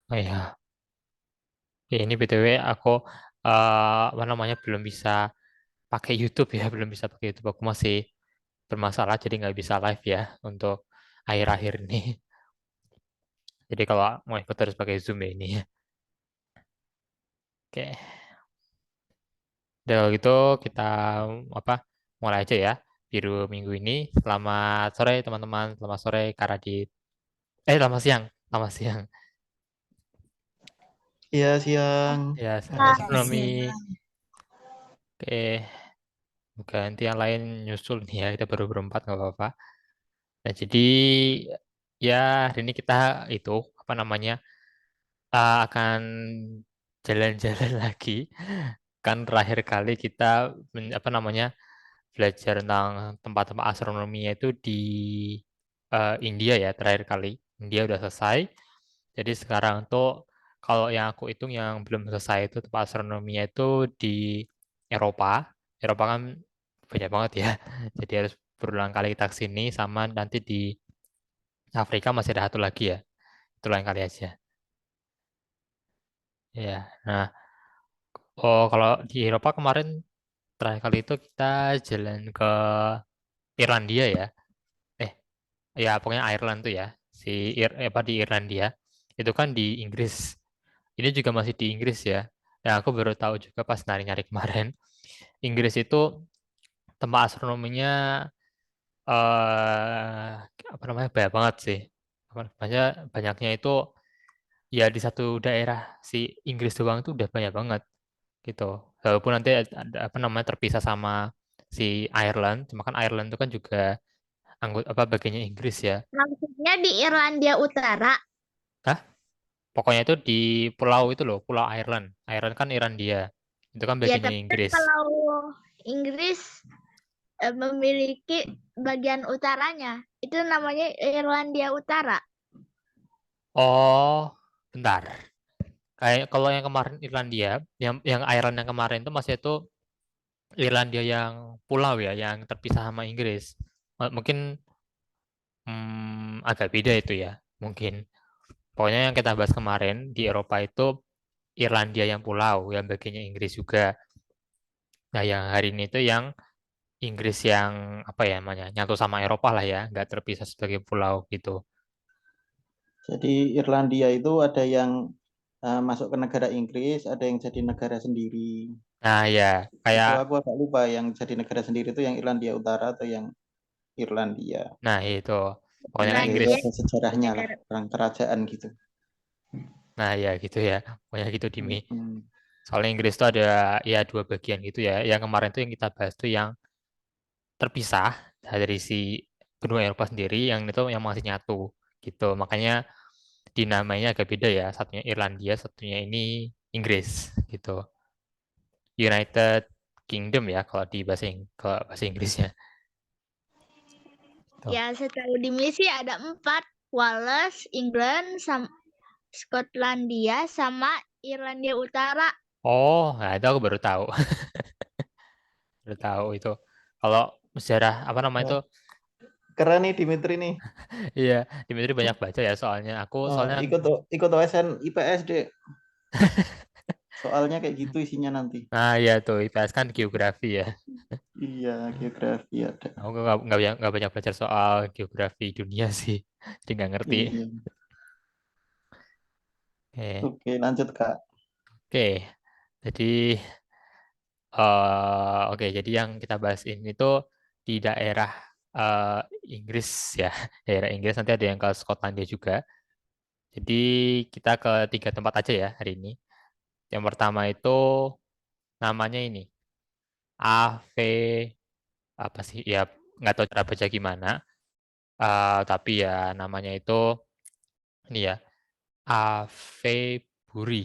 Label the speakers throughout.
Speaker 1: Oh ya, ini BTW aku apa namanya belum bisa pakai YouTube ya, belum bisa pakai YouTube. Aku masih bermasalah jadi nggak bisa live ya untuk akhir-akhir ini. Jadi kalau mau ikut harus pakai Zoom ya ini ya. Oke, udah kalau gitu kita apa mulai aja ya. Biru minggu ini. Selamat sore teman-teman, selamat sore Kak Radit. Selamat siang, selamat siang.
Speaker 2: Iya, siang.
Speaker 1: Ya,
Speaker 2: Ada
Speaker 1: astronomi.
Speaker 2: siang.
Speaker 1: Oke, ganti yang lain nyusul nih ya. Kita baru berempat nggak apa-apa. Nah, jadi ya hari ini kita itu apa namanya akan jalan-jalan lagi. Kan terakhir kali kita apa namanya belajar tentang tempat-tempat astronominya itu di India ya terakhir kali. India udah selesai. Jadi sekarang tuh kalau yang aku hitung yang belum selesai itu tempat astronominya itu di Eropa. Eropa kan banyak banget ya. Jadi harus berulang kali kita kesini sama nanti di Afrika masih ada satu lagi ya. Itu lain kali aja. Ya. Nah, kalau di Eropa kemarin terakhir kali itu kita jalan ke Irlandia ya. Eh, ya pokoknya Ireland tuh ya. Apa di Irlandia. Itu kan di Inggris. Ini juga masih di Inggris ya. Dan aku baru tahu juga pas nyari-nyari kemarin. Inggris itu tempat astronominya apa namanya banyak banget sih. Banyaknya itu ya di satu daerah si Inggris doang tuh udah banyak banget gitu. Walaupun nanti ada apa namanya terpisah sama si Ireland, cuma kan Ireland itu kan juga anggota apa bagiannya Inggris ya.
Speaker 3: Maksudnya di Irlandia Utara.
Speaker 1: Hah? Pokoknya itu di pulau itu loh, Pulau Ireland. Ireland kan Irlandia. Itu kan
Speaker 3: Ya,
Speaker 1: bagiannya
Speaker 3: tapi kan
Speaker 1: Inggris.
Speaker 3: kalau Inggris memiliki bagian utaranya, itu namanya Irlandia Utara.
Speaker 1: Oh, bentar. Kayak kalau yang kemarin Irlandia, yang Ireland yang kemarin itu masih itu Irlandia yang pulau ya, yang terpisah sama Inggris. Mungkin agak beda itu ya, mungkin. Pokoknya yang kita bahas kemarin di Eropa itu Irlandia yang pulau, yang bagiannya Inggris juga. Nah, yang hari ini itu yang Inggris yang apa ya namanya, nyatu sama Eropa lah ya, nggak terpisah sebagai pulau gitu.
Speaker 2: Jadi Irlandia itu ada yang masuk ke negara Inggris, ada yang jadi negara sendiri.
Speaker 1: Nah ya, kayak,
Speaker 2: Itu aku agak lupa yang jadi negara sendiri itu yang Irlandia Utara atau yang Irlandia.
Speaker 1: nah itu. Pokoknya kan
Speaker 2: Ya, itu
Speaker 1: Inggris,
Speaker 3: Irlandia
Speaker 2: ada sejarahnya lah,
Speaker 3: negara.
Speaker 2: perang kerajaan gitu.
Speaker 1: nah ya gitu ya. Pokoknya gitu Dimi.
Speaker 2: Hmm.
Speaker 1: Soalnya Inggris itu ada ya dua bagian gitu ya. Yang kemarin tuh yang kita bahas tuh yang terpisah dari si benua Eropa sendiri, yang itu yang masih nyatu gitu. Makanya dinamanya agak beda ya. Satunya Irlandia, satunya ini Inggris gitu. United Kingdom ya kalau di kalau bahasa Inggrisnya. Tuh.
Speaker 3: Ya, setahu di misi ada 4. Wales, England, Skotlandia, sama Irlandia Utara.
Speaker 1: Oh, nah itu aku baru tahu. Baru tahu itu. Kalau sejarah apa namanya itu?
Speaker 2: Wah, keren nih Dimitri nih.
Speaker 1: Iya, Dimitri banyak baca ya soalnya. Aku soalnya
Speaker 2: Ikut OSN IPS deh. Soalnya kayak gitu isinya nanti.
Speaker 1: nah ya tuh IPS kan geografi ya.
Speaker 2: Iya, geografi ada.
Speaker 1: Aku nggak banyak belajar soal geografi dunia sih, jadi nggak ngerti.
Speaker 2: Iya.
Speaker 1: Oke,
Speaker 2: Oke, lanjut Kak.
Speaker 1: oke. Jadi, oke. Jadi yang kita bahas ini tuh di daerah eh, Inggris ya, daerah Inggris nanti ada yang ke Skotlandia juga. Jadi kita ke tiga tempat aja ya hari ini. Yang pertama itu namanya ini Ave apa sih? Ya nggak tahu cara baca gimana. Tapi ya namanya itu ini ya Ave Buri.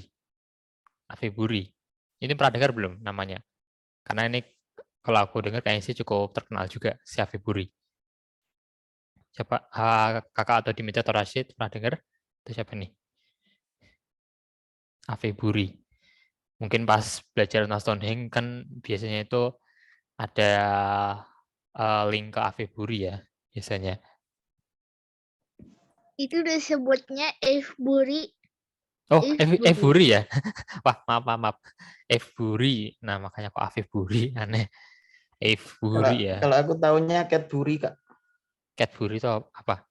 Speaker 1: Ave Buri. Ini pernah dengar belum namanya? Karena ini kalau aku dengar kayaknya sih cukup terkenal juga si Ave Buri. Siapa kakak atau Dimitri atau Rashid pernah dengar? Itu siapa nih? Ave Buri. Mungkin pas belajar tentang Stonehenge kan biasanya itu ada link ke Ave Buri ya biasanya.
Speaker 3: Itu disebutnya Avebury.
Speaker 1: Oh,
Speaker 3: Avebury.
Speaker 1: Avebury ya. Wah, maaf. Avebury. Nah, makanya kok Avebury aneh. Avebury ya.
Speaker 2: Kalau aku taunya Cadbury, Kak.
Speaker 1: Cadbury itu apa?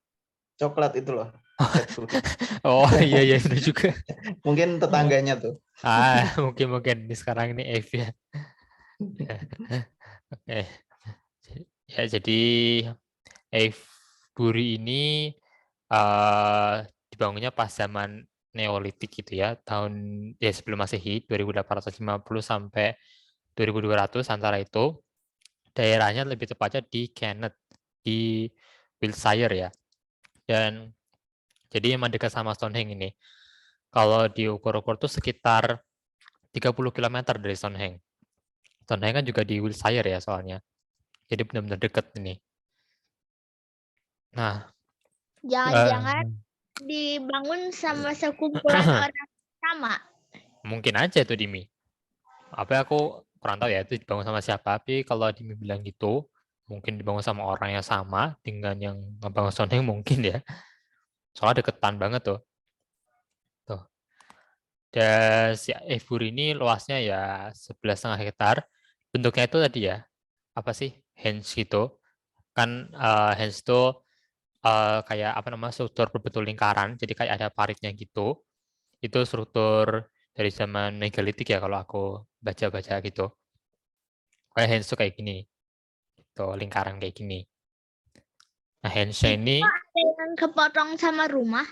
Speaker 2: Coklat itu loh. Cadbury.
Speaker 1: Oh, iya benar juga.
Speaker 2: Mungkin tetangganya tuh.
Speaker 1: Mungkin ini sekarang ini Ave ya. Oke. Ya, jadi Avebury ini dibangunnya pas zaman Neolitik gitu ya, tahun ya sebelum Masehi 2850 sampai 2200 antara itu. Daerahnya lebih tepatnya di Kennet di Wiltshire ya. Dan jadi emang dekat sama Stonehenge ini. Kalau diukur-ukur tuh sekitar 30 km dari Stonehenge. Stonehenge kan juga di Wiltshire ya soalnya. Jadi benar-benar dekat ini. Nah,
Speaker 3: Jangan-jangan dibangun sama sekumpulan orang sama.
Speaker 1: mungkin aja itu Dimi. Apa aku kurang tahu ya itu dibangun sama siapa. Tapi kalau Dimi bilang gitu, mungkin dibangun sama orang yang sama dengan yang ngebangun Stonehenge mungkin ya. Soalnya deketan banget tuh. Tuh. Dan si Avebury ini luasnya ya 11,5 hektar. Bentuknya itu tadi ya, apa sih? Henge gitu. Kan henge itu kayak apa namanya struktur berbentuk lingkaran, jadi kayak ada paritnya gitu. Itu struktur dari zaman megalitik ya kalau aku baca-baca gitu. Kayak henge itu kayak gini, gitu, lingkaran kayak gini. Nah, henge ini,
Speaker 3: Ada yang kepotong sama rumah.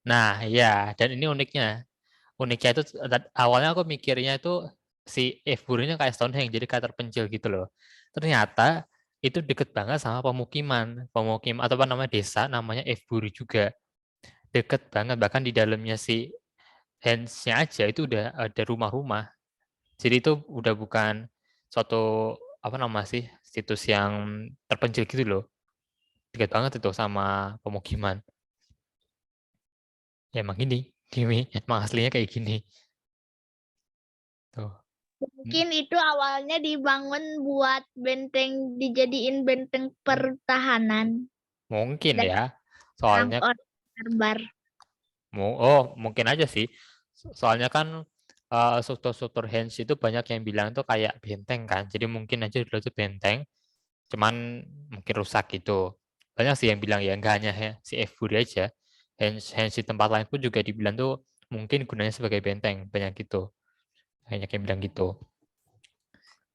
Speaker 1: nah ya, dan ini uniknya itu awalnya aku mikirnya itu si Avebury ini kayak Stonehenge, jadi kayak terpencil gitu loh. Ternyata itu deket banget sama pemukiman atau apa namanya desa namanya Avebury juga. Deket banget, bahkan di dalamnya si Henge-nya aja itu udah ada rumah-rumah. Jadi itu udah bukan suatu apa nama sih situs yang terpencil gitu loh. Dekat banget itu sama pemukiman. Ya emang gini, Kimi, emang aslinya kayak gini. Tuh.
Speaker 3: Mungkin itu awalnya dibangun buat benteng, dijadiin benteng pertahanan
Speaker 1: Mungkin
Speaker 3: dari
Speaker 1: ya. Soalnya
Speaker 3: orang-orang barbar.
Speaker 1: mungkin aja sih. Soalnya kan struktur-struktur Henge itu banyak yang bilang tuh kayak benteng kan. Jadi mungkin aja dulu itu benteng, cuman mungkin rusak gitu. Banyak sih yang bilang ya, nggak hanya si Avebury aja. Henge di tempat lain pun juga dibilang tuh mungkin gunanya sebagai benteng, banyak gitu. Banyak yang bilang gitu.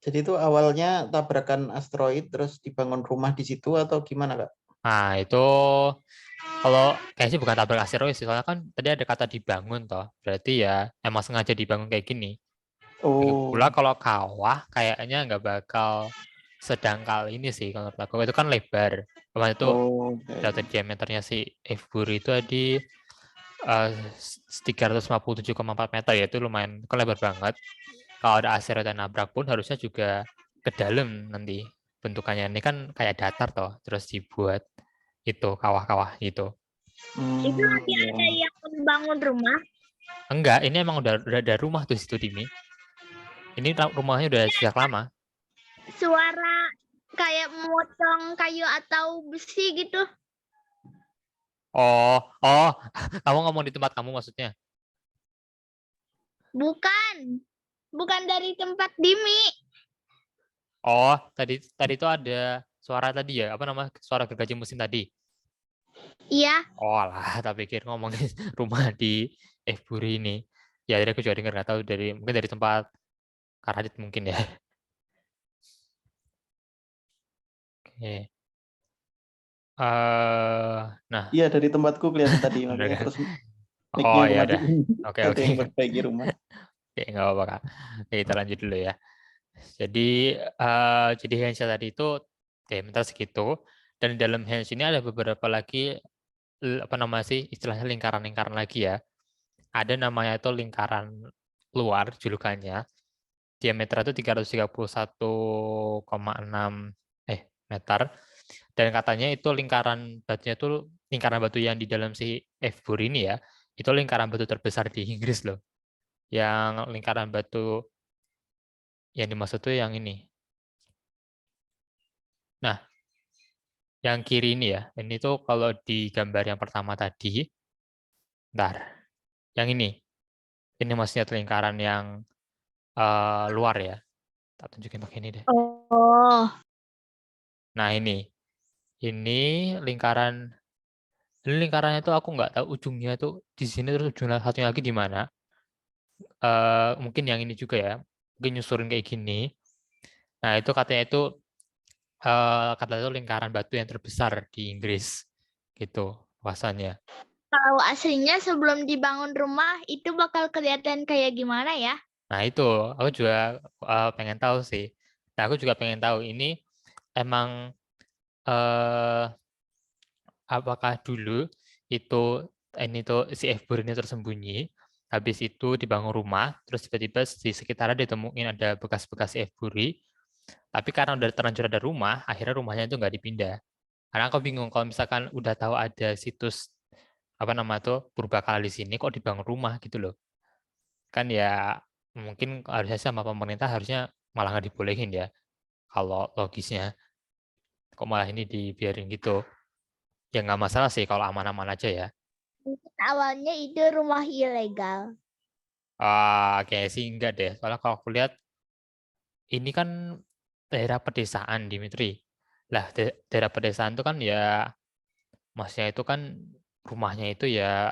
Speaker 2: Jadi itu awalnya tabrakan asteroid terus dibangun rumah di situ atau gimana, Kak?
Speaker 1: Nah, itu kalau kayaknya bukan tabrak asteroid sih, soalnya kan tadi ada kata dibangun toh. Berarti ya emang sengaja dibangun kayak gini.
Speaker 2: Oh,
Speaker 1: Pula kalau kawah kayaknya nggak bakal sedangkal ini sih kalau menurut aku. Itu kan lebar. Kemarin itu data
Speaker 2: oke.
Speaker 1: diameternya si Avebury itu di 357,4 meter ya, itu lumayan kan lebar banget. Kalau ada asteroid yang nabrak pun harusnya juga ke dalam nanti bentukannya. Ini kan kayak datar toh, terus dibuat itu kawah-kawah gitu.
Speaker 3: Itu nanti
Speaker 2: Iya.
Speaker 3: ada yang membangun rumah.
Speaker 1: Enggak, ini emang udah ada rumah tuh situ Dimi. Ini rumahnya udah sejak lama.
Speaker 3: Suara kayak memotong kayu atau besi gitu.
Speaker 1: Oh, kamu ngomong di tempat kamu maksudnya?
Speaker 3: Bukan. Bukan dari tempat Dimi.
Speaker 1: Oh, tadi itu ada suara tadi ya, apa nama suara gergaji mesin tadi.
Speaker 3: Iya.
Speaker 1: Oh lah, tak pikir ngomongin rumah di Avebury ini. Ya, jadi aku juga dengar nggak tahu mungkin dari tempat Karadit mungkin ya. Oke. Nah,
Speaker 2: Iya, dari tempatku kelihatan tadi
Speaker 1: bener
Speaker 2: makanya
Speaker 1: kan?
Speaker 2: terus
Speaker 1: Oh
Speaker 2: mic-nya aku
Speaker 1: ya udah.
Speaker 2: matiin.
Speaker 1: Oke
Speaker 2: Ada
Speaker 1: oke.
Speaker 2: yang memperbaiki rumah.
Speaker 1: Oke, nggak apa-apa Kak. Oke, kita lanjut dulu ya. Jadi jadi Henge tadi itu diameter segitu, dan di dalam Henge ini ada beberapa lagi apa nama sih istilahnya lingkaran-lingkaran lagi ya. Ada namanya itu lingkaran luar julukannya. Diameter itu 331,6 meter, dan katanya itu lingkaran batu yang di dalam si Avebury ini ya, itu lingkaran batu terbesar di Inggris loh. Yang lingkaran batu yang dimaksud tuh yang ini. Nah, yang kiri ini ya, ini tuh kalau di gambar yang pertama tadi, bentar, yang ini. Ini maksudnya lingkaran yang luar ya. Tak tunjukin pakai ini deh.
Speaker 3: Oh,
Speaker 1: Nah ini lingkarannya tuh aku nggak tahu ujungnya tuh di sini terus ujung satunya lagi di mana. Mungkin yang ini juga ya, mungkin nyusurin kayak gini. Nah itu katanya itu lingkaran batu yang terbesar di Inggris gitu luasannya.
Speaker 3: kalau aslinya sebelum dibangun rumah itu bakal kelihatan kayak gimana ya?
Speaker 1: Nah itu aku juga pengen tahu sih. Nah aku juga pengen tahu ini emang eh, apakah dulu itu ini tuh si F-Bur ini tersembunyi, habis itu dibangun rumah, terus tiba-tiba di sekitarnya ditemuin ada bekas-bekas si F-Buri, tapi karena udah terlanjur ada rumah, akhirnya rumahnya itu nggak dipindah. Karena aku bingung kalau misalkan udah tahu ada situs apa nama tuh purbakala di sini, kok dibangun rumah gitu loh. Kan ya mungkin harusnya sama pemerintah harusnya malah nggak dibolehin ya, kalau logisnya. Kok malah ini dibiarin gitu. Ya nggak masalah sih kalau aman-aman aja ya.
Speaker 3: Mungkin awalnya itu rumah ilegal.
Speaker 1: Kayak sih enggak deh. Soalnya kalau aku lihat ini kan daerah pedesaan, Dimitri. Lah, daerah pedesaan itu kan ya, maksudnya itu kan rumahnya itu ya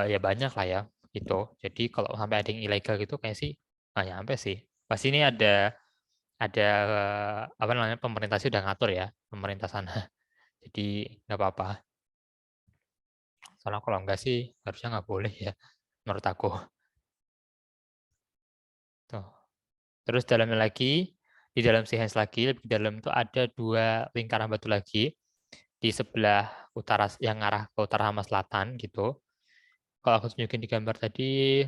Speaker 1: ya banyak lah ya gitu. Jadi kalau sampai ada yang ilegal gitu kayak sih nggak nyampe sih. Pasti ini ada apa namanya pemerintah sih udah ngatur ya pemerintah sana. Jadi nggak apa-apa. Soalnya kalau enggak sih harusnya nggak boleh ya menurut aku. Tuh. Terus dalamnya lagi, di dalam si Hans lagi, lebih dalam itu ada 2 lingkaran batu lagi di sebelah utara yang arah ke utara sama selatan gitu. Kalau aku tunjukin di gambar tadi,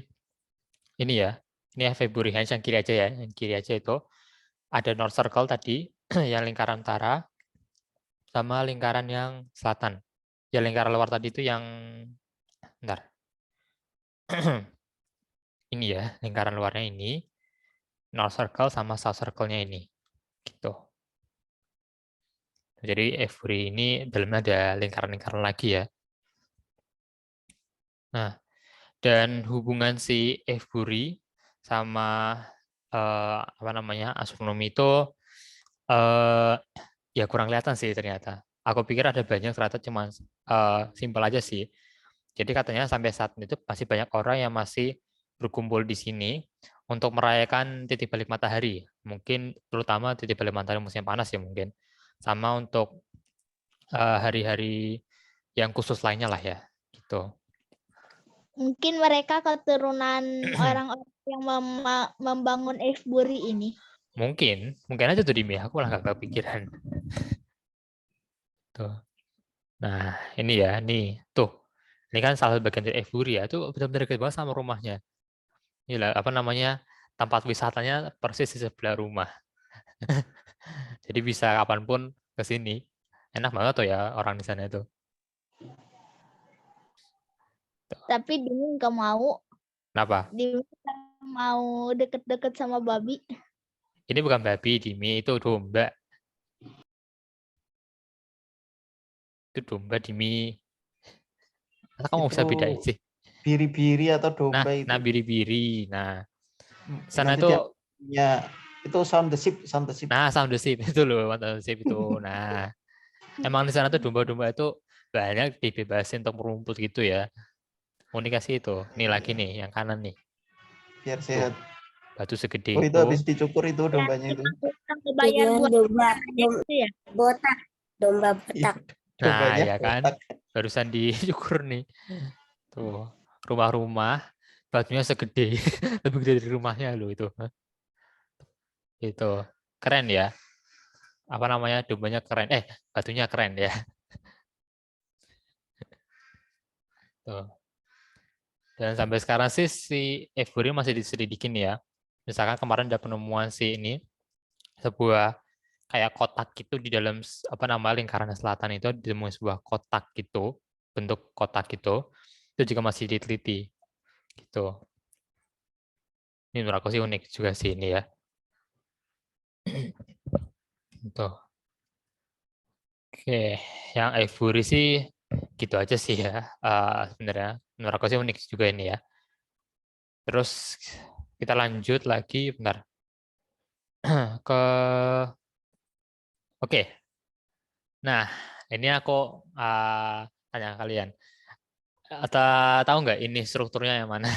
Speaker 1: ini ya, ini February Hans yang kiri aja ya, yang kiri aja itu ada North Circle tadi, yang lingkaran utara, sama lingkaran yang selatan. Ya lingkaran luar tadi itu yang, bentar, ini ya, lingkaran luarnya ini, North Circle sama South Circle-nya ini, gitu. Jadi Every ini dalamnya ada lingkaran-lingkaran lagi ya. Nah, dan hubungan si Every sama apa namanya astronomi itu eh, ya kurang kelihatan sih ternyata. Aku pikir ada banyak, ternyata cuma simpel aja sih. Jadi katanya sampai saat itu masih banyak orang yang masih berkumpul di sini untuk merayakan titik balik matahari. Mungkin terutama titik balik matahari musim panas ya mungkin. Sama untuk hari-hari yang khusus lainnya lah ya, gitu.
Speaker 3: Mungkin mereka keturunan orang-orang yang membangun F-Buri ini.
Speaker 1: Mungkin aja tuh Dimi, aku malah gak kepikiran. Tuh. Nah, ini ya, nih, tuh. Ini kan salah satu bagian dari Euphoria, itu benar-benar dekat banget sama rumahnya. Inilah, apa namanya, tempat wisatanya persis di sebelah rumah. Jadi bisa kapanpun ke sini. Enak banget tuh ya orang di sana itu.
Speaker 3: Tapi Dimin gak mau.
Speaker 1: Kenapa?
Speaker 3: Dimin mau deket-deket sama babi.
Speaker 1: Ini bukan babi, Dimi, itu domba. Itu domba, Dimi. Masa kamu bisa
Speaker 2: Itu
Speaker 1: bedain sih?
Speaker 2: biri-biri atau domba itu.
Speaker 1: Nah biri-biri. Nah, sana
Speaker 2: Nanti
Speaker 1: itu,
Speaker 2: dia punya itu sound the ship.
Speaker 1: nah sound the ship itu loh, sound the ship itu. Nah, emang di sana tuh domba-domba itu banyak dibebasin untuk merumput gitu ya. Unik kasih itu. Nih lagi nih, yang kanan nih.
Speaker 2: Biar
Speaker 1: Tuh,
Speaker 2: sehat.
Speaker 1: batu segede
Speaker 2: Oh, itu
Speaker 1: itu.
Speaker 2: habis dicukur itu dombanya itu.
Speaker 3: Bayar buat
Speaker 4: domba
Speaker 3: itu ya.
Speaker 4: botak, domba
Speaker 2: Iya,
Speaker 4: botak.
Speaker 1: Nah,
Speaker 2: dombanya
Speaker 1: ya kan.
Speaker 2: botak.
Speaker 1: Barusan dicukur nih. Tuh, rumah-rumah batunya segede. Lebih gede dari rumahnya loh itu. Itu. Keren ya. Apa namanya? Dombanya keren. Batunya keren ya. Tuh. Dan sampai sekarang sih si Euphoria masih diselidikin ya. Misalkan kemarin ada penemuan si ini sebuah kayak kotak gitu di dalam apa nama lingkaran selatan itu ditemukan sebuah kotak gitu, bentuk kotak gitu. Itu juga masih diteliti gitu. Ini menurut aku sih unik juga sih ini ya. Tuh. Oke, yang Euphoria sih gitu aja sih ya. Sebenarnya menurut aku sih unik juga ini ya. Terus kita lanjut lagi, bentar. Ke Oke. Nah, ini aku tanya kalian. Atau tahu nggak ini strukturnya yang mana?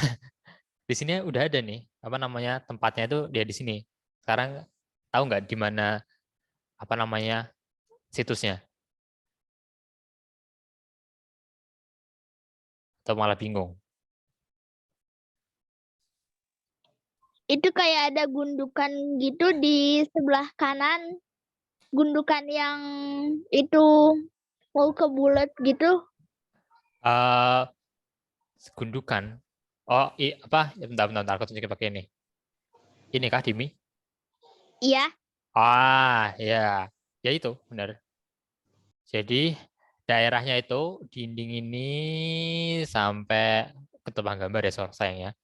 Speaker 1: Di sini udah ada nih, apa namanya tempatnya itu dia di sini. Sekarang tahu nggak di mana apa namanya situsnya? Atau malah bingung?
Speaker 3: Itu kayak ada gundukan gitu di sebelah kanan. Gundukan yang itu mau ke bulat gitu.
Speaker 1: eh Gundukan. Oh, apa? Bentar, aku tunjukin pakai ini. Ini kah, Dimi?
Speaker 3: Iya,
Speaker 1: Ya. Ya itu, benar. Jadi daerahnya itu dinding ini sampai ketebang gambar ya sayangnya.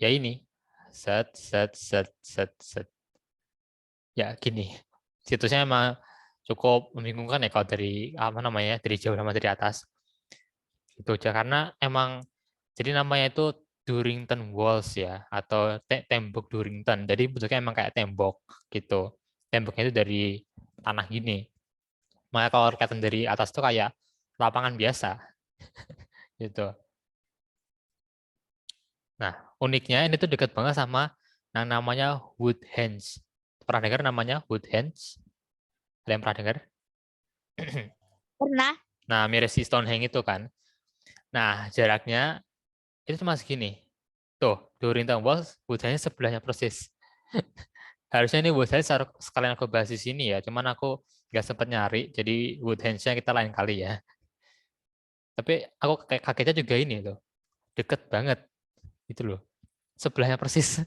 Speaker 1: Ya ini. Set, set, set, set, set. Ya gini. Situsnya emang cukup membingungkan ya kalau dari apa namanya dari jauh sama dari atas. Itu aja karena emang jadi namanya itu Durrington Walls ya atau tembok Durrington. Jadi bentuknya emang kayak tembok gitu. Temboknya itu dari tanah gini. Makanya kalau kelihatan dari atas tuh kayak lapangan biasa gitu. Nah, uniknya ini tuh dekat banget sama yang namanya Woodhenge. Pernah dengar namanya Woodhenge? Ada yang pernah dengar?
Speaker 3: pernah.
Speaker 1: Nah, mirip si Stonehenge itu kan. Nah, jaraknya itu cuma segini. Tuh, Durrington Walls, Woodhenge sebelahnya persis. Harusnya ini Woodhenge sekalian aku bahas di sini ya, cuman aku nggak sempat nyari, jadi Woodhenge-nya kita lain kali ya. Tapi aku kayak kagetnya juga ini loh, deket banget gitu loh, sebelahnya persis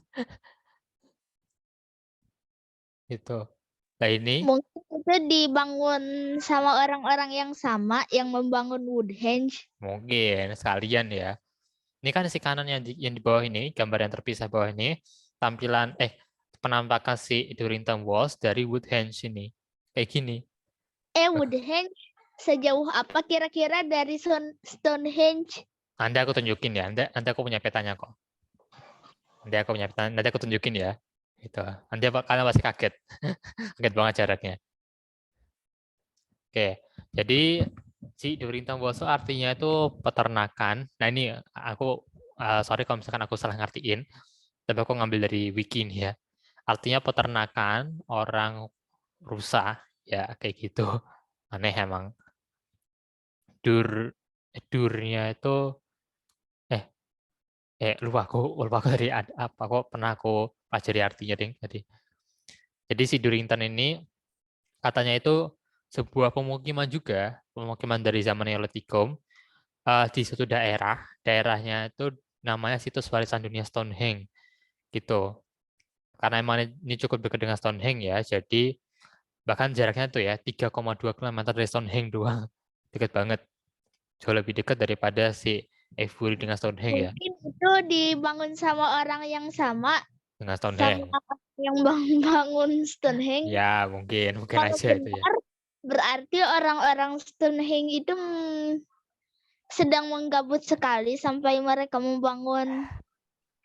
Speaker 1: gitu. Nah ini
Speaker 3: Mungkin itu dibangun sama orang-orang yang sama yang membangun Woodhenge.
Speaker 1: mungkin sekalian ya. Ini kan si kanan yang di bawah ini, gambar yang terpisah bawah ini, tampilan penampakan si Durrington Walls dari Woodhenge ini. Kayak gini.
Speaker 3: Woodhenge sejauh apa kira-kira dari Stonehenge?
Speaker 1: Nanti aku tunjukin ya, nanti aku punya petanya kok. Nanti aku tunjukin ya. Gitu. Nanti kalian pasti kaget. Kaget banget jaraknya. Oke, jadi si Durrington Walls itu artinya itu peternakan. Nah ini aku sorry kalau misalkan aku salah ngertiin, tapi aku ngambil dari wiki nih ya. Artinya peternakan orang rusa, ya kayak gitu. Aneh emang. Durnya itu eh lupa aku dari apa kok pernah aku pelajari artinya ding tadi. Jadi si Durrington ini katanya itu sebuah pemukiman juga, pemukiman dari zaman Neolitikum di suatu daerahnya itu namanya situs warisan dunia Stonehenge gitu. Karena emang ini cukup dekat dengan Stonehenge ya, jadi bahkan jaraknya tuh ya 3,2 km dari Stonehenge doang. Dekat banget. Jauh lebih dekat daripada si Avebury dengan Stonehenge ya.
Speaker 3: Mungkin itu dibangun sama orang yang sama
Speaker 1: Dengan
Speaker 3: sama
Speaker 1: Stonehenge.
Speaker 3: yang bangun Stonehenge.
Speaker 1: Ya, mungkin
Speaker 3: Kalau
Speaker 1: aja itu ya.
Speaker 3: benar, berarti orang-orang Stonehenge itu sedang menggabut sekali sampai mereka membangun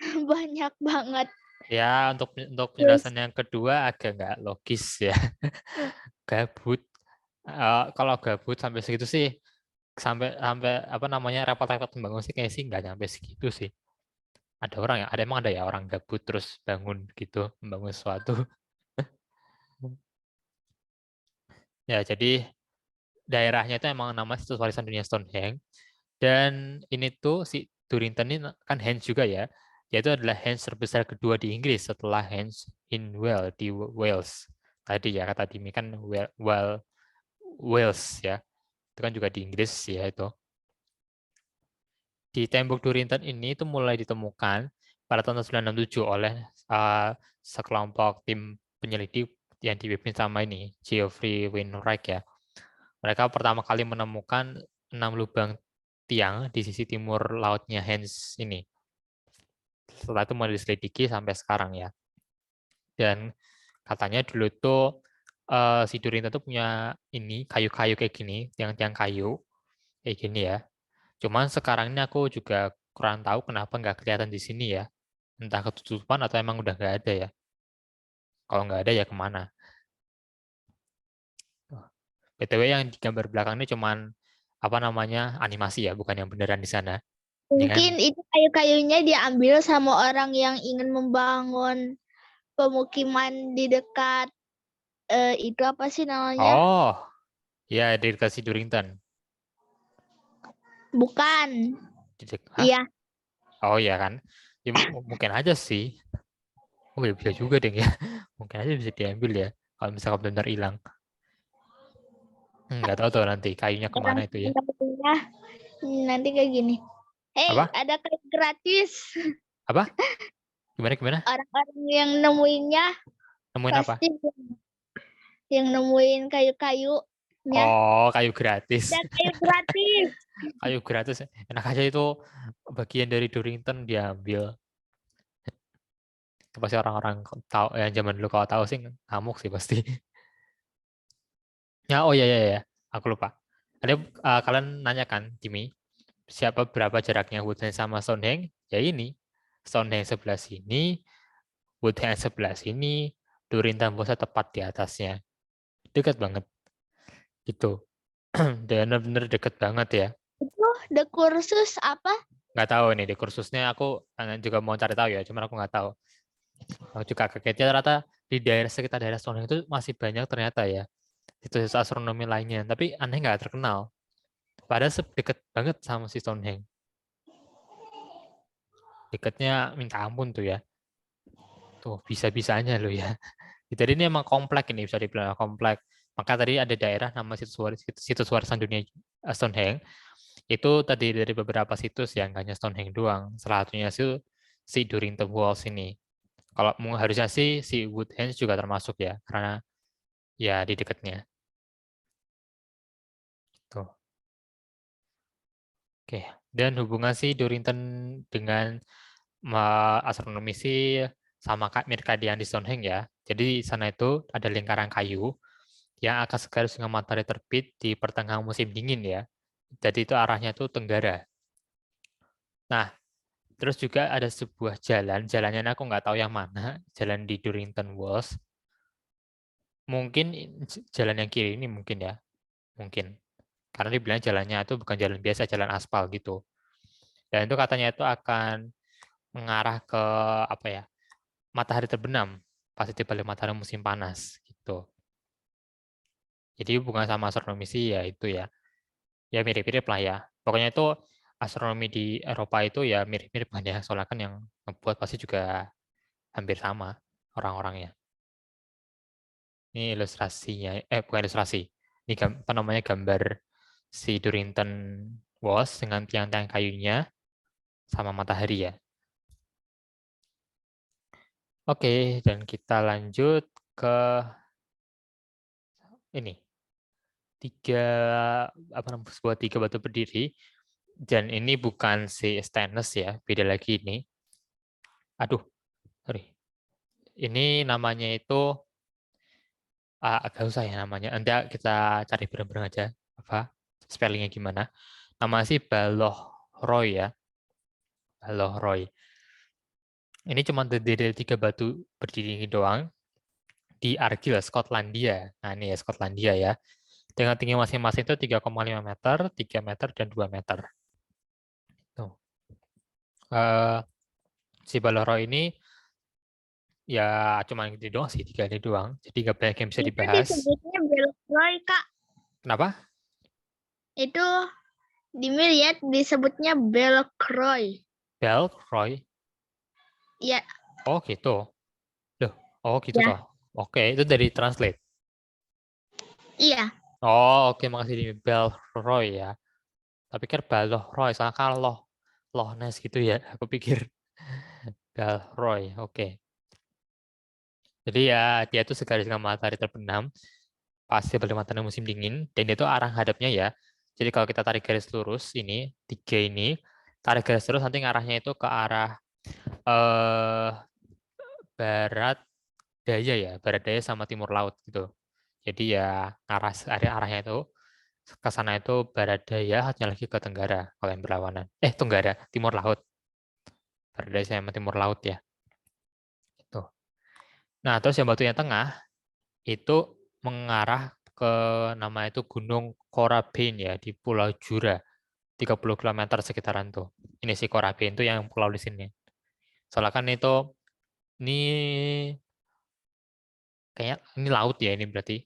Speaker 3: banyak banget.
Speaker 1: Ya, untuk penjelasan yang kedua agak nggak logis ya. Gabut. Kalau gabut sampai segitu sih, sampai sampai apa namanya repot-repot membangun sih kayak sih nggak nyampe segitu sih. Ada orang ya, emang ada ya orang gabut terus bangun gitu, membangun sesuatu. Ya, jadi daerahnya itu emang nama situs warisan dunia Stonehenge. Dan ini tuh si Durrington ini kan Henge juga ya. Yaitu adalah Henge terbesar kedua di Inggris setelah Henge in Wales di Wales. Tadi ya kata Dimi kan Wales ya. Itu kan juga di Inggris ya itu. Di tembok Durrington ini itu mulai ditemukan pada tahun 1967 oleh sekelompok tim penyelidik yang dipimpin sama ini Geoffrey Wainwright ya. Mereka pertama kali menemukan 6 lubang tiang di sisi timur lautnya Henge ini. Setelah itu mulai diselidiki sampai sekarang ya. Dan katanya dulu tuh si Durrington tuh punya ini kayu-kayu kayak gini, tiang-tiang kayu kayak gini ya. Cuman sekarang ini aku juga kurang tahu kenapa nggak kelihatan di sini ya. Entah ketutupan atau emang udah nggak ada ya. Kalau nggak ada ya kemana. BTW yang di gambar belakang ini cuman apa namanya animasi ya, bukan yang beneran di sana. Ini kan,
Speaker 3: Mungkin itu kayu-kayunya diambil sama orang yang ingin membangun pemukiman di dekat itu apa sih namanya?
Speaker 1: oh, ya dikasih Durrington.
Speaker 3: Bukan.
Speaker 1: Hah?
Speaker 3: Iya,
Speaker 1: Oh ya kan, ya, mungkin aja sih. Oh ya bisa juga deh ya, mungkin aja bisa diambil ya. Kalau misalkan benar hilang, nggak tahu tuh nanti kayunya
Speaker 3: orang
Speaker 1: kemana itu ya.
Speaker 3: punya nanti kayak gini. Hey,
Speaker 1: Apa?
Speaker 3: ada kayu gratis.
Speaker 1: Apa? Gimana gimana?
Speaker 3: Orang-orang yang nemuinnya
Speaker 1: Nemuin apa?
Speaker 3: pasti yang nemuin kayu-kayunya.
Speaker 1: Oh, kayu gratis.
Speaker 3: Ada kayu gratis.
Speaker 1: Kayu gratis. Enak aja itu bagian dari Durrington diambil. Itu pasti orang-orang tahu yang zaman dulu kalau tahu sih ngamuk sih pasti. Ya, oh ya ya ya, aku lupa. Ada kalian nanya kan, Jimmy, siapa berapa jaraknya Woodhenge sama Stonehenge? Ya ini, Stonehenge sebelah sini, Woodhenge sebelah sini, Durrington Bosnya tepat di atasnya. Dekat banget gitu. Dan benar-benar deket banget ya.
Speaker 3: Itu the kursus apa?
Speaker 1: Nggak tahu nih di kursusnya aku juga mau cari tahu ya, cuman aku nggak tahu. Aku juga kagetnya ternyata di daerah sekitar daerah Stonehenge itu masih banyak ternyata ya situs astronomi lainnya, tapi aneh nggak terkenal. Padahal deket banget sama si Stonehenge. Deketnya minta ampun tuh ya. Tuh bisa-bisanya loh ya. Jadi ini emang komplek ini bisa dibilang komplek. Maka tadi ada daerah nama situs warisan dunia Stonehenge. Itu tadi dari beberapa situs yang hanya Stonehenge doang. Salah satunya sih si Durrington Walls ini. Kalau harusnya sih si Woodhenge juga termasuk ya, karena ya di dekatnya. Tuh. Oke. Dan hubungan si Durrington dengan astronomi sih sama mirip kayak yang di Stonehenge ya. Jadi di sana itu ada lingkaran kayu yang akan segaris dengan matahari terbit di pertengahan musim dingin ya. Jadi itu arahnya itu tenggara. Nah, terus juga ada sebuah jalannya aku nggak tahu yang mana, jalan di Durrington Walls. Mungkin jalan yang kiri ini mungkin ya, mungkin. Karena dibilang jalannya itu bukan jalan biasa, jalan aspal gitu. Dan itu katanya itu akan mengarah ke apa ya, matahari terbenam pasti di balik matahari musim panas gitu. Jadi hubungan sama astronomi sih ya itu ya. Ya mirip-mirip lah ya. Pokoknya itu astronomi di Eropa itu ya mirip-mirip kan ya. Soalnya kan yang ngebuat pasti juga hampir sama orang-orangnya. Ini ilustrasinya, bukan ilustrasi. Ini apa namanya gambar si Durrington Walls dengan tiang-tiang kayunya sama matahari ya. Oke, dan kita lanjut ke ini. Tiga batu berdiri. Dan ini bukan si stainless ya, beda lagi ini. Aduh, sorry. Ini namanya itu agak susah ya namanya. Nanti kita cari bareng-bareng aja apa spellingnya gimana. Nama sih Baloh Roy ya, Baloh Roy. Ini cuma terdiri dari 3 batu berdiri doang di Argyll, Skotlandia. Nah ini ya Skotlandia ya. Dengan tinggi masing-masing itu 3,5 meter, 3 meter, dan 2 meter. Tuh. Si Baloh Roy ini ya cuma gitu doang sih, 3 ini doang. Jadi nggak banyak yang bisa
Speaker 3: Itu
Speaker 1: dibahas.
Speaker 3: disebutnya Belroy, Kak.
Speaker 1: Kenapa?
Speaker 3: Itu dilihat disebutnya Belcroy.
Speaker 1: Belroy?
Speaker 3: Iya,
Speaker 1: Oh gitu. Loh, oh gitu
Speaker 3: Ya.
Speaker 1: toh. Oke, itu dari translate.
Speaker 3: iya.
Speaker 1: Oh, oke, makasih di Belroy ya. Tapi pikir Baloh Roy, soalnya kan Loch Ness gitu ya. Aku pikir Belroy, oke. Jadi ya dia itu segaris dengan matahari terbenam pasti balik matahari musim dingin dan itu arah hadapnya ya. Jadi kalau kita tarik garis lurus ini 3 ini tarik garis lurus nanti arahnya itu ke arah eh barat daya ya, barat daya sama timur laut gitu. Jadi ya arahnya itu ke sana itu barat daya, hanya lagi ke tenggara kalau yang berlawanan. Tenggara, timur laut. Barat daya sama timur laut ya. Nah, terus yang batunya tengah itu mengarah ke nama itu Gunung Korabin ya di Pulau Jura. 30 km sekitaran tuh. Ini si Korabin itu yang pulau di sini. Soalnya kan itu ini kayak ini laut ya, ini berarti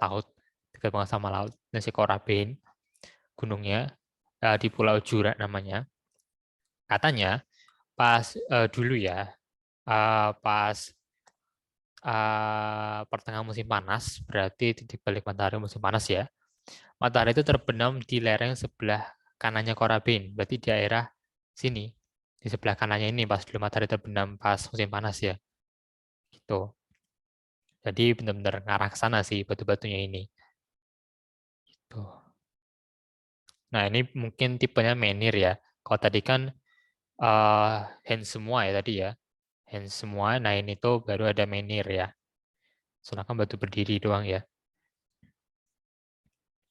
Speaker 1: laut, dekat banget sama laut. Dan si Korabin gunungnya di Pulau Jura namanya. Katanya pas dulu ya, pas pertengahan musim panas, berarti titik balik matahari musim panas ya. Matahari itu terbenam di lereng sebelah kanannya Korabin, berarti di daerah sini, di sebelah kanannya ini pas dulu matahari terbenam pas musim panas ya. Gitu. Jadi benar-benar ngarah ke sana sih batu-batunya ini. Gitu. Nah, ini mungkin tipenya menhir ya. Kalau tadi kan hand semua ya tadi ya. Hand semua, nah ini tuh baru ada menhir ya. Soalnya kan batu berdiri doang ya.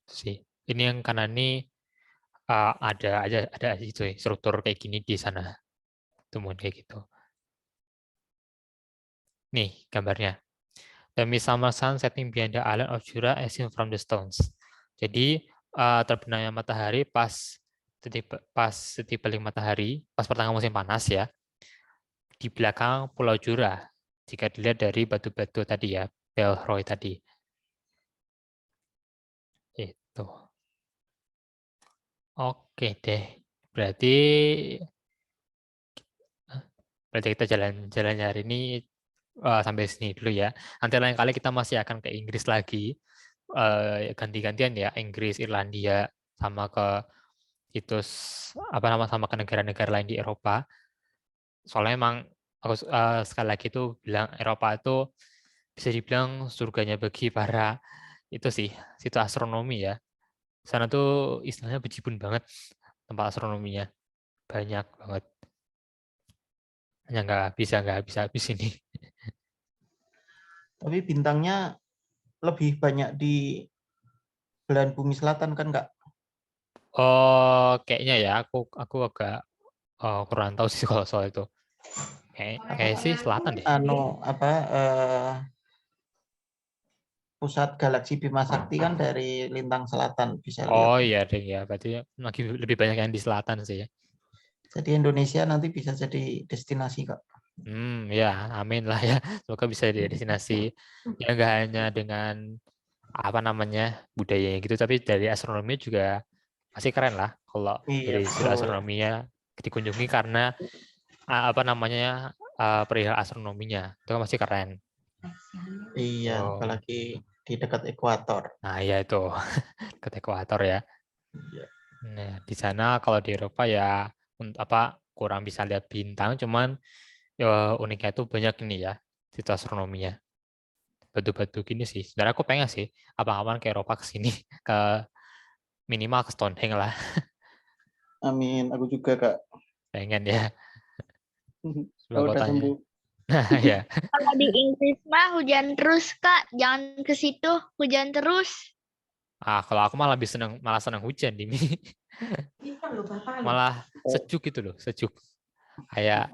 Speaker 1: Sih. Ini yang kanan ini ada aja itu ya, struktur kayak gini di sana. Temuan kayak gitu. Nih gambarnya. The midsummer sun setting behind the island of Jura as seen from the stones. Jadi terbenamnya matahari pas titik balik matahari, pas pertengahan musim panas ya, di belakang Pulau Jura. Jika dilihat dari batu-batu tadi ya, Belroy tadi. Itu. Oke deh. Berarti kita jalan-jalan hari ini sampai sini dulu ya. Nanti lain kali kita masih akan ke Inggris lagi. Ganti-gantian ya, Inggris, Irlandia, sama ke itu sama ke negara-negara lain di Eropa. Soalnya emang aku sekali lagi itu bilang Eropa itu bisa dibilang surganya bagi para itu sih, situ astronomi ya. Sana tuh istilahnya bejibun banget tempat astronominya. Banyak banget. Hanya nggak bisa habis ini.
Speaker 2: Tapi bintangnya lebih banyak di belahan bumi selatan kan Kak?
Speaker 1: Oh, kayaknya ya aku agak kurang tahu sih kalau soal itu. Kayak sih selatan deh.
Speaker 2: Pusat galaksi Bima Sakti kan dari lintang selatan bisa lihat.
Speaker 1: Oh iya deh ya, berarti lagi lebih banyak yang di selatan sih ya.
Speaker 2: Jadi Indonesia nanti bisa jadi destinasi Kak.
Speaker 1: Ya, amin lah ya. Semoga bisa jadi destinasi ya nggak hanya dengan apa namanya budayanya gitu, tapi dari astronomi juga masih keren lah kalau
Speaker 2: Iya
Speaker 1: dari sudut
Speaker 2: betul.
Speaker 1: astronominya dikunjungi karena apa namanya perihal astronominya itu kan masih keren.
Speaker 2: Iya,
Speaker 1: Oh,
Speaker 2: apalagi di dekat ekuator.
Speaker 1: nah ya itu ke ekuator ya.
Speaker 2: Iya.
Speaker 1: Nah, di sana kalau di Eropa ya apa kurang bisa lihat bintang, cuman ya, uniknya itu banyak ini ya situ astronominya. Batu-batu gini sih. Sebenarnya aku pengen sih abang-abang ke Eropa ke sini ke minimal ke Stonehenge lah.
Speaker 2: Amin, aku juga Kak.
Speaker 1: Pengen ya sebuah
Speaker 2: Kalau udah
Speaker 1: kotanya.
Speaker 2: sembuh.
Speaker 1: Nah, ya.
Speaker 3: Kalau di Inggris mah hujan terus, Kak. Jangan ke situ, hujan terus.
Speaker 1: Kalau aku malah senang hujan di sini. Malah sejuk gitu loh, sejuk. Kayak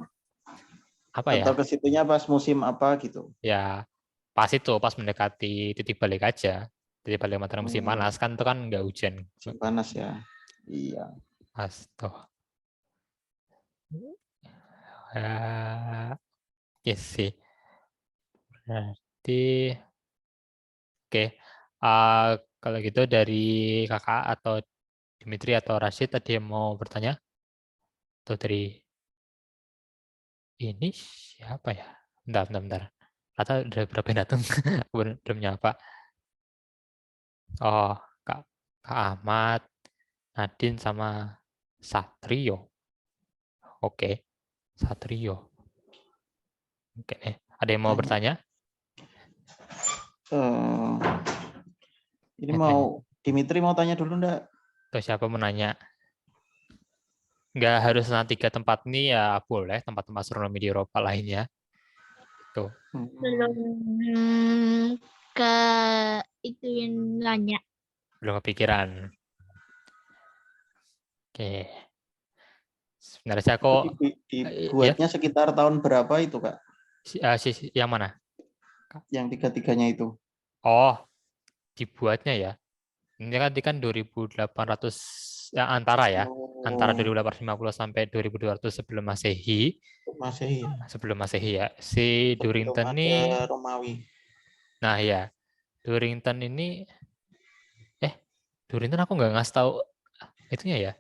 Speaker 1: apa ya?
Speaker 2: Atau ke situnya pas musim apa gitu.
Speaker 1: Ya pas itu pas mendekati titik balik aja. Titik balik matahari musim panas kan itu kan nggak hujan.
Speaker 2: Musim panas ya. Iya.
Speaker 1: Pas tuh. Ya, yes sih. Berarti oke. Kalau gitu dari kakak atau Dimitri atau Rashid tadi yang mau bertanya? Atau dari ini siapa ya? Bentar. Atau udah berapa yang datang? Aku belum nyapa. Oh, Kak, Kak Ahmad, Nadine sama Satrio. Oke, Satrio. Oke, ada yang mau
Speaker 2: Tanya.
Speaker 1: bertanya?
Speaker 2: Ini mau Dimitri mau tanya dulu enggak?
Speaker 1: Atau siapa mau nanya? Nggak harus nanti 3 tempat ini ya boleh tempat-tempat astronomi di Eropa lainnya. Tuh.
Speaker 3: Belum ke itu yang nanya.
Speaker 1: Belum kepikiran. Oke. Sebenarnya sih aku
Speaker 2: Itu
Speaker 1: ya
Speaker 2: dibuatnya sekitar tahun berapa itu Kak?
Speaker 1: yang mana?
Speaker 2: yang tiga-tiganya itu?
Speaker 1: Oh, dibuatnya ya. Ini kan 2800 ya, antara
Speaker 2: Oh,
Speaker 1: 2850 sampai 2200 sebelum Masehi.
Speaker 2: Masehi ya.
Speaker 1: Sebelum Masehi ya. Si
Speaker 2: Sebelum
Speaker 1: Durrington
Speaker 2: ada
Speaker 1: ini,
Speaker 2: Romawi.
Speaker 1: nah ya, Durrington ini, Durrington aku nggak ngasih tahu itunya ya.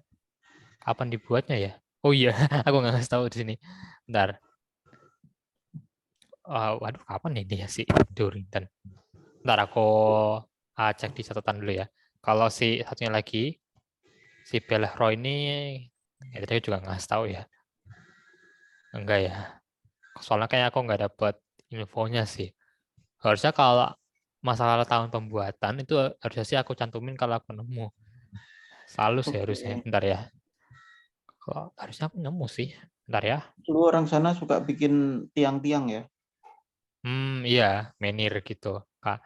Speaker 1: Kapan dibuatnya ya? Oh iya, aku nggak ngasih tahu di sini. Bentar. Waduh, kapan nih dia si Durrington? Bentar aku cek di catatan dulu ya. Kalau si satunya lagi, si Belleroy ini, ya tadi juga nggak ngasih tahu ya. Enggak ya. Soalnya kayak aku nggak dapet infonya sih. Harusnya kalau masalah tahun pembuatan itu harusnya sih aku cantumin kalau aku nemu. Selalu sih harusnya.
Speaker 2: Oke.
Speaker 1: Bentar ya. Kok harusnya aku nemu sih. Bentar ya.
Speaker 2: Dulu orang sana suka bikin tiang-tiang ya.
Speaker 1: Iya, menhir gitu, Kak,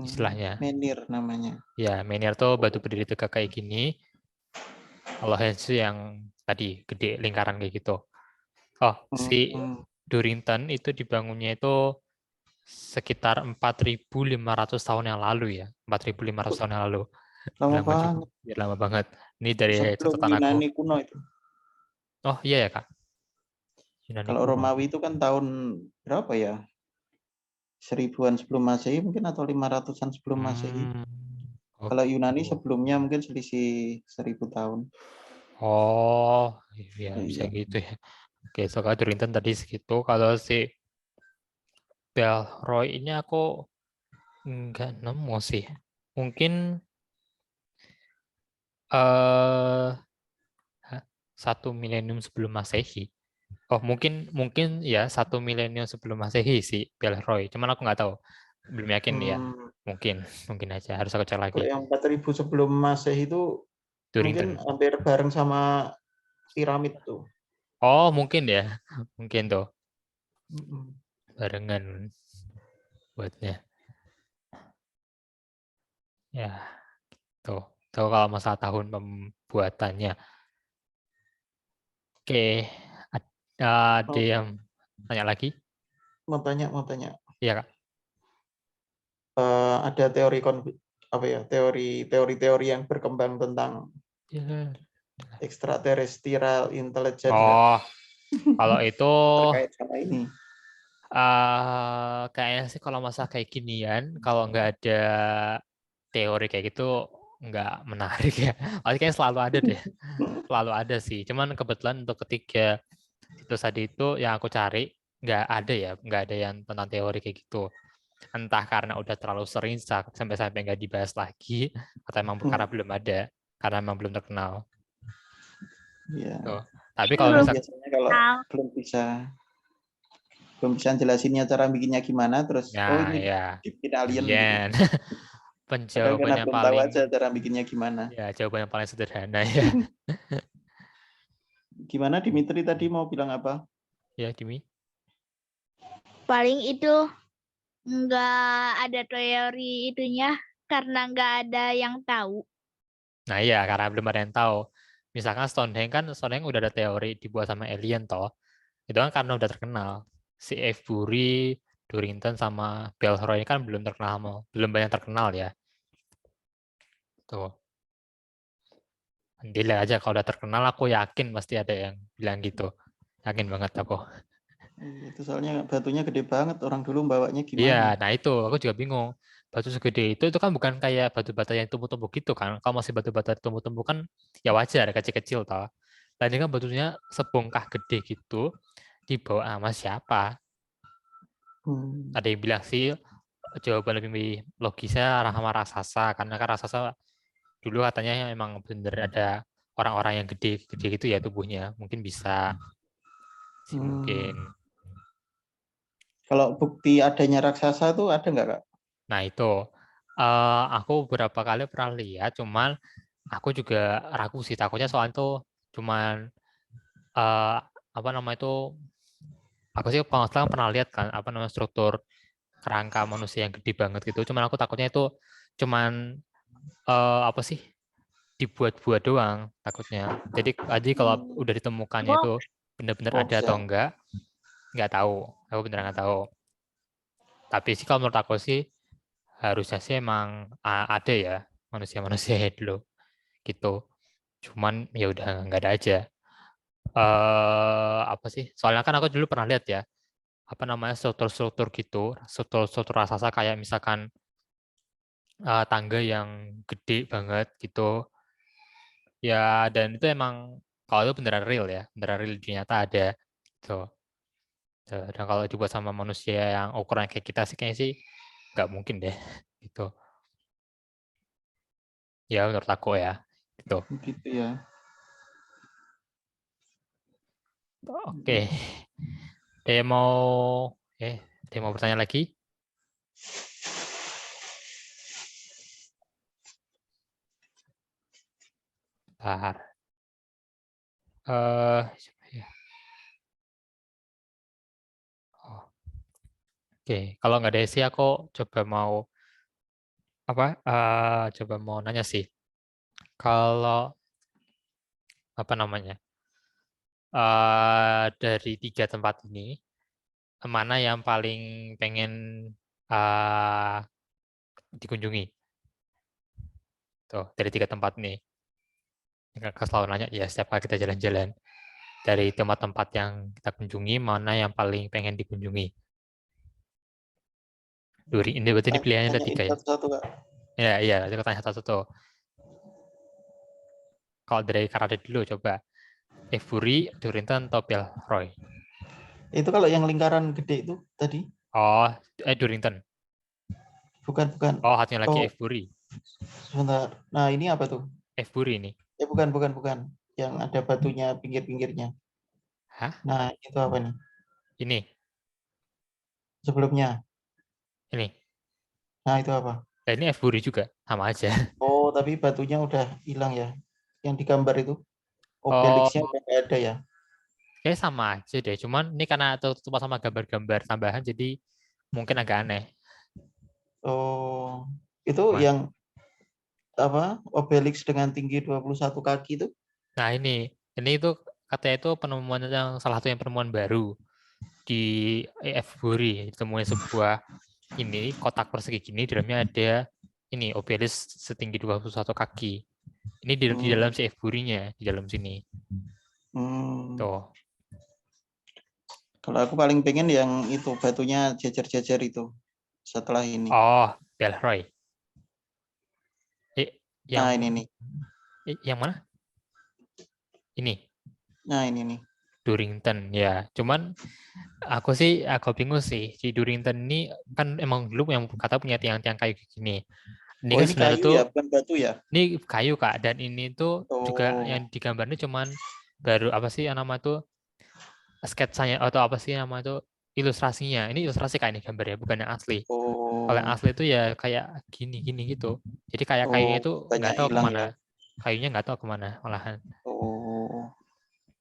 Speaker 1: istilahnya.
Speaker 2: Menhir namanya.
Speaker 1: Ya, menhir tuh batu berdiri tegak kayak gini. Kalau Hensu yang tadi gede lingkaran kayak gitu. Oh, si
Speaker 2: Hmm,
Speaker 1: Durrington itu dibangunnya itu sekitar 4.500 tahun yang lalu ya. 4.500 tahun yang lalu.
Speaker 2: lama
Speaker 1: Lama juga.
Speaker 2: banget.
Speaker 1: Ya, lama banget. Ini dari
Speaker 2: Sebelum
Speaker 1: catatan aku.
Speaker 2: Yunani kuno itu.
Speaker 1: Oh iya ya Kak. Yunani
Speaker 2: Kalau
Speaker 1: kuno.
Speaker 2: Romawi itu kan tahun berapa ya? Seribuan sebelum Masehi mungkin atau 500-an sebelum Masehi.
Speaker 1: Hmm. Oh
Speaker 2: Kalau Yunani
Speaker 1: gitu.
Speaker 2: sebelumnya mungkin selisih 1000 tahun.
Speaker 1: Oh iya bisa
Speaker 2: Iya.
Speaker 1: gitu ya. Oke, so kalau Durrington tadi segitu. Kalau si Belroy ini aku nggak nemu sih. Mungkin eh 1 milenium sebelum Masehi. Oh mungkin mungkin ya 1 milenium sebelum Masehi si Belroy. Cuman aku nggak tahu. Belum yakin ya.
Speaker 2: Hmm,
Speaker 1: Mungkin mungkin aja harus aku cek lagi.
Speaker 2: kalau yang 4000 sebelum Masehi itu mungkin
Speaker 1: Durrington.
Speaker 2: hampir bareng sama piramid tuh.
Speaker 1: Oh mungkin ya. Mungkin tuh
Speaker 2: Mm-mm.
Speaker 1: barengan buatnya. Ya tuh. Tuh kalau masalah tahun pembuatannya. Oke. Ada
Speaker 2: Oh,
Speaker 1: yang tanya lagi?
Speaker 2: mau tanya.
Speaker 1: Iya Kak.
Speaker 2: Ada apa ya? Teori-teori yang berkembang tentang
Speaker 1: Ya.
Speaker 2: extraterrestrial intelligence nggak?
Speaker 1: Oh, kalau itu
Speaker 2: Terkait sama ini.
Speaker 1: kayaknya sih kalau masa kayak ginian, kalau nggak ada teori kayak gitu, nggak menarik ya. Pasti kayaknya selalu ada deh, selalu ada sih. Cuman kebetulan untuk ketiga situs tadi itu yang aku cari, nggak ada ya, nggak ada yang tentang teori kayak gitu. Entah karena udah terlalu sering sampai-sampai nggak dibahas lagi, atau emang karena belum ada, karena emang belum terkenal.
Speaker 2: Iya.
Speaker 1: Tuh. Tapi kalau
Speaker 3: Belum
Speaker 1: misal,
Speaker 2: Biasanya kalau
Speaker 3: tahu.
Speaker 2: belum bisa jelasinnya cara bikinnya gimana, terus oh
Speaker 1: ya
Speaker 2: ini
Speaker 1: ya,
Speaker 2: dibikin alien gitu.
Speaker 1: Alien.
Speaker 2: Padahal
Speaker 1: Penjawaban
Speaker 2: karena
Speaker 1: yang
Speaker 2: belum tahu
Speaker 1: paling
Speaker 2: aja cara bikinnya gimana.
Speaker 1: ya jawaban yang paling sederhana ya.
Speaker 2: Gimana Dimitri tadi mau bilang apa?
Speaker 1: Ya, Dimi.
Speaker 3: Paling itu nggak ada teori itunya karena nggak ada yang tahu.
Speaker 1: Nah, iya karena belum ada yang tahu. Misalkan Stonehenge udah ada teori dibuat sama alien toh. Itu kan karena udah terkenal. Si Avebury, Durrington sama Belroy ini kan belum terkenal, belum banyak terkenal ya. Tuh. Dilihat aja kalau udah terkenal aku yakin pasti ada yang bilang gitu. Yakin banget aku.
Speaker 2: Itu soalnya batunya gede banget. Orang dulu bawanya
Speaker 1: Iya,
Speaker 2: gimana?
Speaker 1: nah itu aku juga bingung. Batu segede itu kan bukan kayak batu bata yang tumpuk-tumpuk gitu kan. Kalau masih batu bata tumpuk-tumpuk kan ya wajar, kecil-kecil toh. Nah ini kan batunya sebongkah gede gitu, dibawa sama siapa?
Speaker 2: Hmm.
Speaker 1: Ada yang bilang sih jawaban lebih logisnya arah sama raksasa, karena kan raksasa dulu katanya emang bener ada orang-orang yang gede-gede gitu ya tubuhnya. Mungkin bisa sih mungkin.
Speaker 2: Kalau bukti adanya raksasa itu ada nggak, Kak?
Speaker 1: Nah itu aku beberapa kali pernah lihat, cuman aku juga ragu sih takutnya soal itu cuman eh, apa nama itu aku sih kalau nggak salah pernah lihat kan apa namanya struktur kerangka manusia yang gede banget gitu. Cuman aku takutnya itu cuman apa sih dibuat-buat doang takutnya. Jadi kalau udah ditemukannya itu
Speaker 3: Hoax.
Speaker 1: benar-benar ada
Speaker 2: Hoax
Speaker 1: atau
Speaker 2: ya.
Speaker 1: enggak, nggak tahu. Aku beneran nggak tahu. Tapi sih kalau menurut aku sih harusnya sih emang ada ya manusia-manusia dulu gitu. Cuman ya udah nggak ada aja. Apa sih? Soalnya kan aku dulu pernah lihat ya, apa namanya struktur-struktur gitu, struktur-struktur raksasa kayak misalkan tangga yang gede banget gitu. Ya dan itu emang kalau itu beneran real ya, beneran real di nyata ada gitu. Dan kalau dibuat sama manusia yang ukuran kayak kita sih kayaknya sih nggak mungkin deh gitu. Ya menurut aku ya gitu.
Speaker 2: Gitu ya.
Speaker 1: Oke. Dia mau dia mau bertanya lagi? Bentar. Siapa ya? Oh, oke, kalau nggak ada sih aku coba mau apa? Coba mau nanya sih. Kalau apa namanya? Dari 3 tempat ini, mana yang paling pengen uh, dikunjungi? Tuh, dari 3 tempat ini. Kakak selalu nanya, ya setiap kali kita jalan-jalan. Dari tempat-tempat yang kita kunjungi, mana yang paling pengen dikunjungi? Ini berarti ini pilihannya ada
Speaker 2: Tanyain
Speaker 1: 3 ya?
Speaker 2: satu-satu, Kak.
Speaker 1: Ya, iya, nanti aku tanya satu-satu. Kalau dari karate dulu, coba. Efury, Durinton, atau Pelroy?
Speaker 2: Itu kalau yang lingkaran gede itu tadi,
Speaker 1: Oh, Durinton.
Speaker 2: bukan.
Speaker 1: Oh, satunya lagi
Speaker 2: Oh,
Speaker 1: Efury.
Speaker 2: sebentar. Nah, ini apa tuh?
Speaker 1: Efury ini.
Speaker 2: Bukan. Yang ada batunya pinggir-pinggirnya.
Speaker 1: Hah?
Speaker 2: Nah, itu apa nih?
Speaker 1: Ini.
Speaker 2: Sebelumnya.
Speaker 1: Ini.
Speaker 2: Nah, itu apa?
Speaker 1: Nah, ini Efury juga. Sama aja.
Speaker 2: Oh, tapi batunya udah hilang ya. Yang digambar itu.
Speaker 1: Oh,
Speaker 2: Obelixnya udah nggak ada ya.
Speaker 1: kayak sama aja deh. Cuman ini karena tertutup sama gambar-gambar tambahan, jadi mungkin agak aneh.
Speaker 2: Oh, itu
Speaker 1: Cuman.
Speaker 2: yang apa? Obelix dengan tinggi 21 kaki itu.
Speaker 1: Nah, ini itu katanya itu penemuan yang salah satu yang penemuan baru di Efury. Ditemukan sebuah ini kotak persegi gini, di dalamnya ada ini obelisk setinggi 21 kaki. Ini di dalam si Efury-nya, di dalam sini.
Speaker 2: Hmm.
Speaker 1: Tuh.
Speaker 2: Kalau aku paling pengen yang itu batunya jejer-jejer itu setelah ini.
Speaker 1: Oh, Belroy.
Speaker 2: Nah,
Speaker 1: Yang
Speaker 2: ini nih.
Speaker 1: yang mana? Ini.
Speaker 2: Nah, ini nih.
Speaker 1: Durington ya. Cuman aku sih agak bingung sih. Si Durington ini kan emang dulu yang kata punya tiang-tiang kayu gini. Ini
Speaker 2: Oh,
Speaker 1: kan
Speaker 2: ini
Speaker 1: sebenarnya
Speaker 2: kayu
Speaker 1: tuh
Speaker 2: ya, bukan batu ya?
Speaker 1: ini kayu Kak, dan ini tuh juga
Speaker 2: Oh,
Speaker 1: yang digambar ini cuman baru apa sih yang nama tuh sketsanya atau apa sih nama itu ilustrasinya. Ini ilustrasi kayak ini gambarnya, bukan yang asli. Kalau yang
Speaker 2: oh,
Speaker 1: asli itu ya kayak gini gitu. Jadi kayak kayunya itu
Speaker 2: banyak
Speaker 1: nggak tahu
Speaker 2: hilang ya.
Speaker 1: kemana. Kayunya nggak tahu kemana malahan.
Speaker 2: Oh,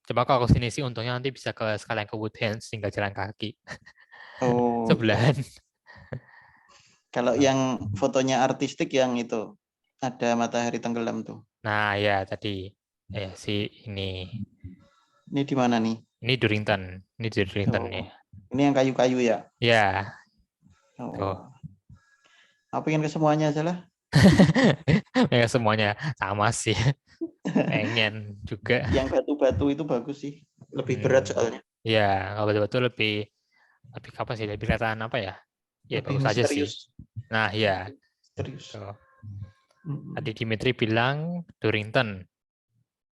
Speaker 1: Coba kalau ke sini sih untungnya nanti bisa sekalian ke Woodlands tinggal jalan kaki.
Speaker 2: oh iya.
Speaker 1: Sebelahan.
Speaker 2: Kalau yang fotonya artistik yang itu ada matahari tenggelam tuh.
Speaker 1: Nah ya tadi si ini
Speaker 2: Ini di mana nih?
Speaker 1: Durrington. Ini di Durrington ya.
Speaker 2: Oh, ini yang kayu-kayu ya.
Speaker 1: Ya, tuh.
Speaker 2: Oh, aku pengen ke semuanya aja lah.
Speaker 1: Ya semuanya sama sih. Pengen juga.
Speaker 2: Yang batu-batu itu bagus sih. Lebih berat
Speaker 1: Hmm.
Speaker 2: soalnya.
Speaker 1: Ya, kalau betul-betul lebih apa sih? Lebih kelihatan apa ya? Ya
Speaker 2: Lebih
Speaker 1: bagus aja sih.
Speaker 2: misterius.
Speaker 1: Nah, ya.
Speaker 2: Misterius.
Speaker 1: Tuh.
Speaker 2: Mm-mm.
Speaker 1: Tadi Dimitri bilang Durrington.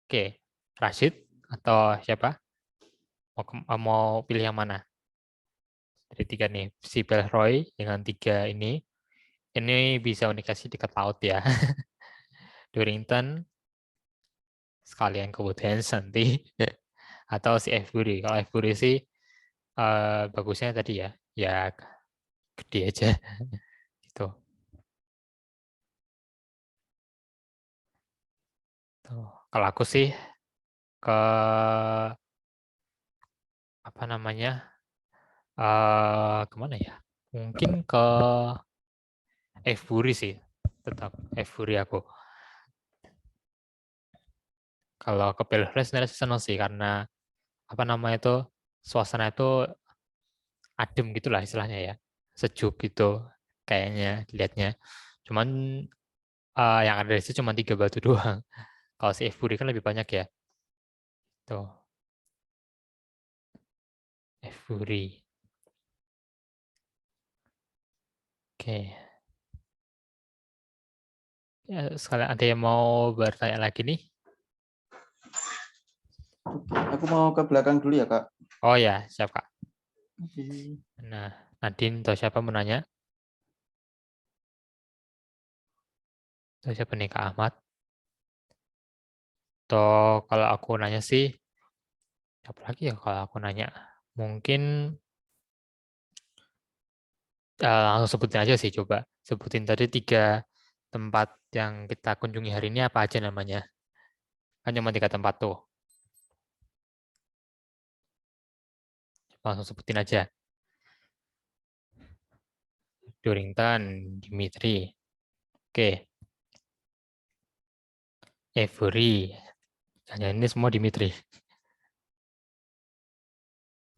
Speaker 1: Oke, Rashid atau siapa? Mau pilih yang mana? Dari 3 nih, si Belroy dengan 3 ini bisa unikasi dekat laut ya. Durrington sekalian ke Woodlands nanti. Atau si Efury. Kalau Efury sih bagusnya tadi ya gede aja gitu. Tuh. Kalau aku sih ke apa namanya kemana ya? Mungkin ke Efury sih, tetap Efury aku. Kalau ke Belfast sebenarnya senang sih karena apa namanya itu suasana itu adem gitulah istilahnya ya. sejuk gitu kayaknya dilihatnya. Cuman yang ada di situ cuma 3 batu doang. Kalau si Evuri kan lebih banyak ya. Tuh, Evuri. Oke. Ya, sekalian ada yang mau bertanya lagi nih?
Speaker 2: Aku mau ke belakang dulu ya, Kak.
Speaker 1: Oh ya, siap Kak.
Speaker 2: Oke.
Speaker 1: Nah, Nadine atau siapa menanya? Atau siapa nih Kak Ahmad? Atau kalau aku nanya sih, siapa lagi ya kalau aku nanya? Mungkin langsung sebutin aja sih coba. Sebutin tadi 3 tempat yang kita kunjungi hari ini apa aja namanya? Kan cuma 3 tempat tuh. Langsung sebutin aja. Durrington, Dimitri. Oke, Avery. Hanya ini semua Dimitri.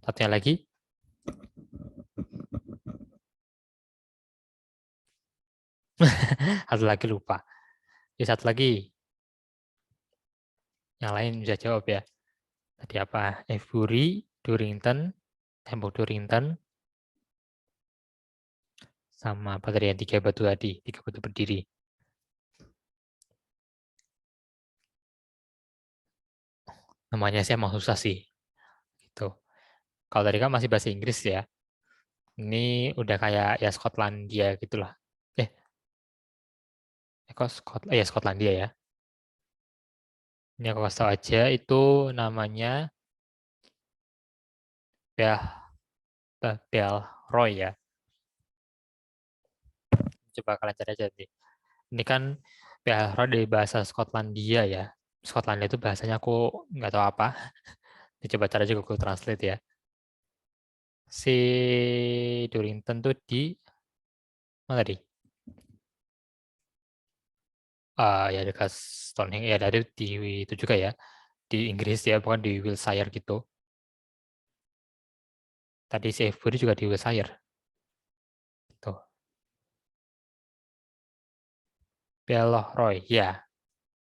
Speaker 1: Satunya lagi. Satu lagi lupa. Ya, satu lagi. Yang lain bisa jawab ya. Tadi apa? Avery, Durrington, tembok Durrington, sama apa tadi yang 3 batu tadi, 3 batu berdiri. Namanya sih emang susah sih. Gitu. Kalau tadi kan masih bahasa Inggris ya. Ini udah kayak ya Skotlandia gitulah. Kok ya Skotlandia ya. Ini aku kasih tahu aja itu namanya Roy ya. Coba kalian cari aja nih. Ini kan Roy dari bahasa Skotlandia ya. Skotlandia itu bahasanya aku nggak tahu apa. Coba cari aja Google Translate ya. Si Durrington tuh di mana tadi? Ya dekat Stonehenge ya, dari di itu juga ya, di Inggris ya, bukan di Wiltshire gitu. Tadi si Avery juga di Wiltshire. Tuh. Belroy, ya,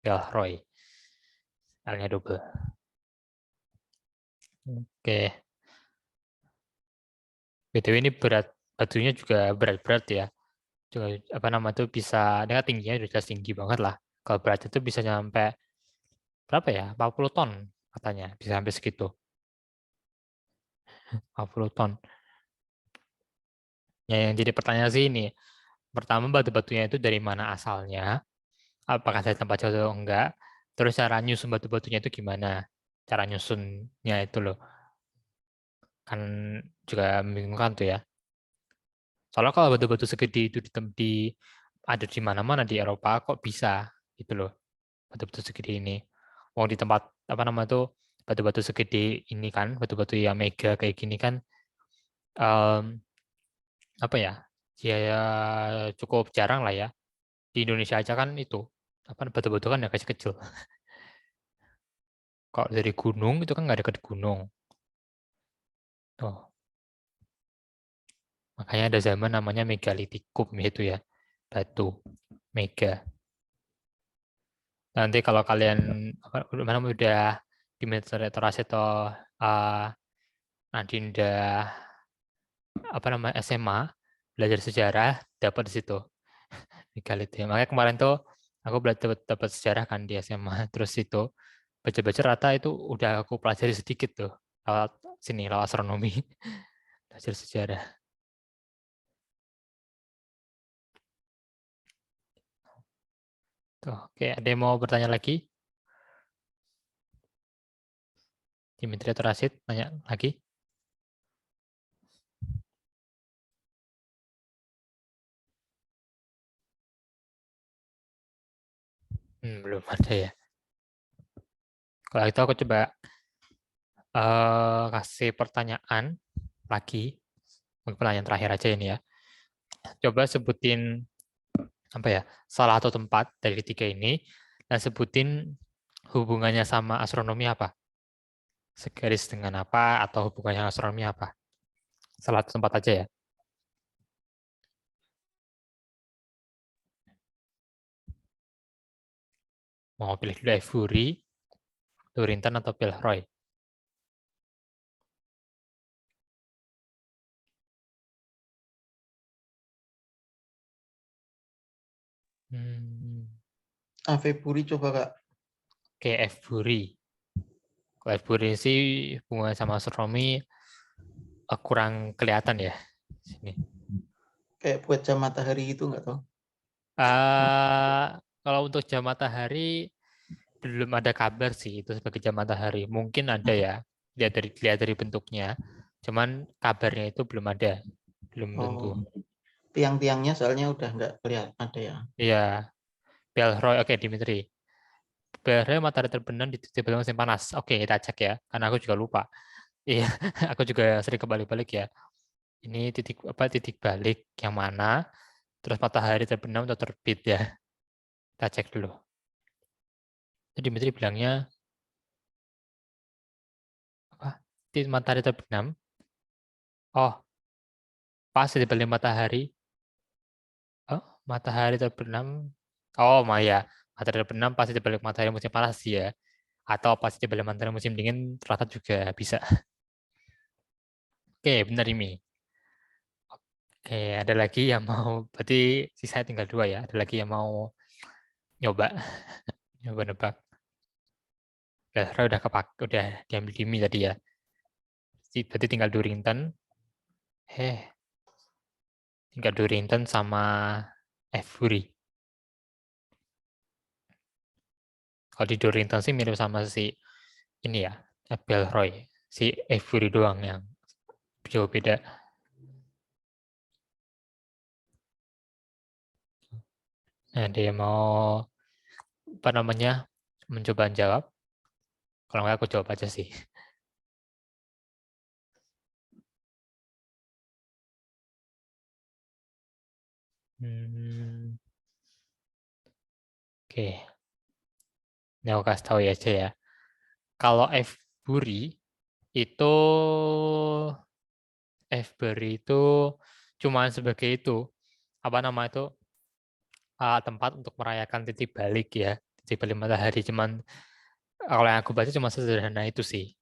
Speaker 1: Belroy. L-nya double. Oke. BTW ini batunya juga berat-berat ya. Juga apa nama tuh bisa, dengan tingginya udah jelas tinggi banget lah. Kalau berat itu bisa nyampe berapa ya? 40 ton katanya, bisa sampai segitu. 40 ton. Ya, yang jadi pertanyaan sih ini, pertama batu-batunya itu dari mana asalnya? Apakah dari tempat jauh atau enggak? Terus cara nyusun batu-batunya itu gimana? Cara nyusunnya itu loh. Kan juga membingungkan tuh ya. Soalnya kalau batu-batu segede itu ada di mana-mana di Eropa kok bisa gitu loh. Batu-batu segede ini. Mau di tempat apa nama tuh batu-batu segede ini kan, batu-batu yang mega kayak gini kan em, apa ya? Ya cukup jarang lah ya. Di Indonesia aja kan itu apa batu-batu kan ya kecil-kecil. Kalau dari gunung itu kan nggak dekat gunung. Tuh. Makanya ada zaman namanya megalitikum itu ya. Batu mega. Nanti kalau kalian mana udah di literasi atau uh, nanti udah apa namanya SMA belajar sejarah dapat di situ megalitik. Makanya kemarin tuh aku belajar dapat sejarah kan di SMA terus itu baca-baca rata itu udah aku pelajari sedikit tuh lewat sini lewat astronomi belajar sejarah. Tuh, oke, ada yang mau bertanya lagi? Dimitri atau Rashid, tanya lagi? Belum ada ya. Kalau itu aku coba kasih pertanyaan lagi. Mungkin pertanyaan terakhir aja ini ya. Coba sebutin apa ya salah satu tempat dari ketiga ini dan sebutin hubungannya sama astronomi apa. Segaris dengan apa atau hubungannya astronomi apa. Salah satu tempat aja ya. Mau pilih dulu Avebury, Dorrington atau Belroy?
Speaker 2: Avebury coba Kak.
Speaker 1: Oke, Avebury. Kalau Avebury sih hubungan sama astronomi kurang kelihatan ya. Sini.
Speaker 2: Kayak buat jam matahari itu nggak tahu.
Speaker 1: Kalau untuk jam matahari belum ada kabar sih itu sebagai jam matahari. Mungkin ada ya, dilihat dari bentuknya. Cuman kabarnya itu belum ada, belum tentu.
Speaker 2: Oh, tiang-tiangnya soalnya udah nggak kelihatan ada ya.
Speaker 1: Iya, Belroy. Oke, Dimitri. Belroy matahari terbenam di titik balik musim panas. Oke, kita cek ya, karena aku juga lupa. Iya, aku juga sering kebalik-balik ya. Ini titik balik yang mana? Terus matahari terbenam atau terbit ya? Kita cek dulu. Jadi Dimitri bilangnya apa? Titik matahari terbenam. Oh, pas di balik matahari. Oh, matahari terbenam. Oh, Maya. Matahari terbenam pasti di balik matahari musim panas sih ya. Atau pasti di balik matahari musim dingin ternyata juga bisa. Oke, benar ini. Oke, ada lagi yang mau, berarti sisa tinggal 2 ya. Ada lagi yang mau nyoba, nyoba nebak. Udah diambil Dimi tadi ya. Berarti tinggal Dorrington. Tinggal Dorrington sama Avebury. Kalau di Dorrington sih mirip sama si ini ya, Belroy. Si Avebury doang yang jauh beda. Nah, dia mau apa namanya mencoba jawab. Kalau nggak aku jawab aja sih. Oke, ini aku kasih tahu ya aja ya. Kalau itu Avebury itu cuma sebagai itu apa nama itu tempat untuk merayakan titik balik ya, titik balik matahari. Cuman kalau yang aku baca cuma sederhana itu sih.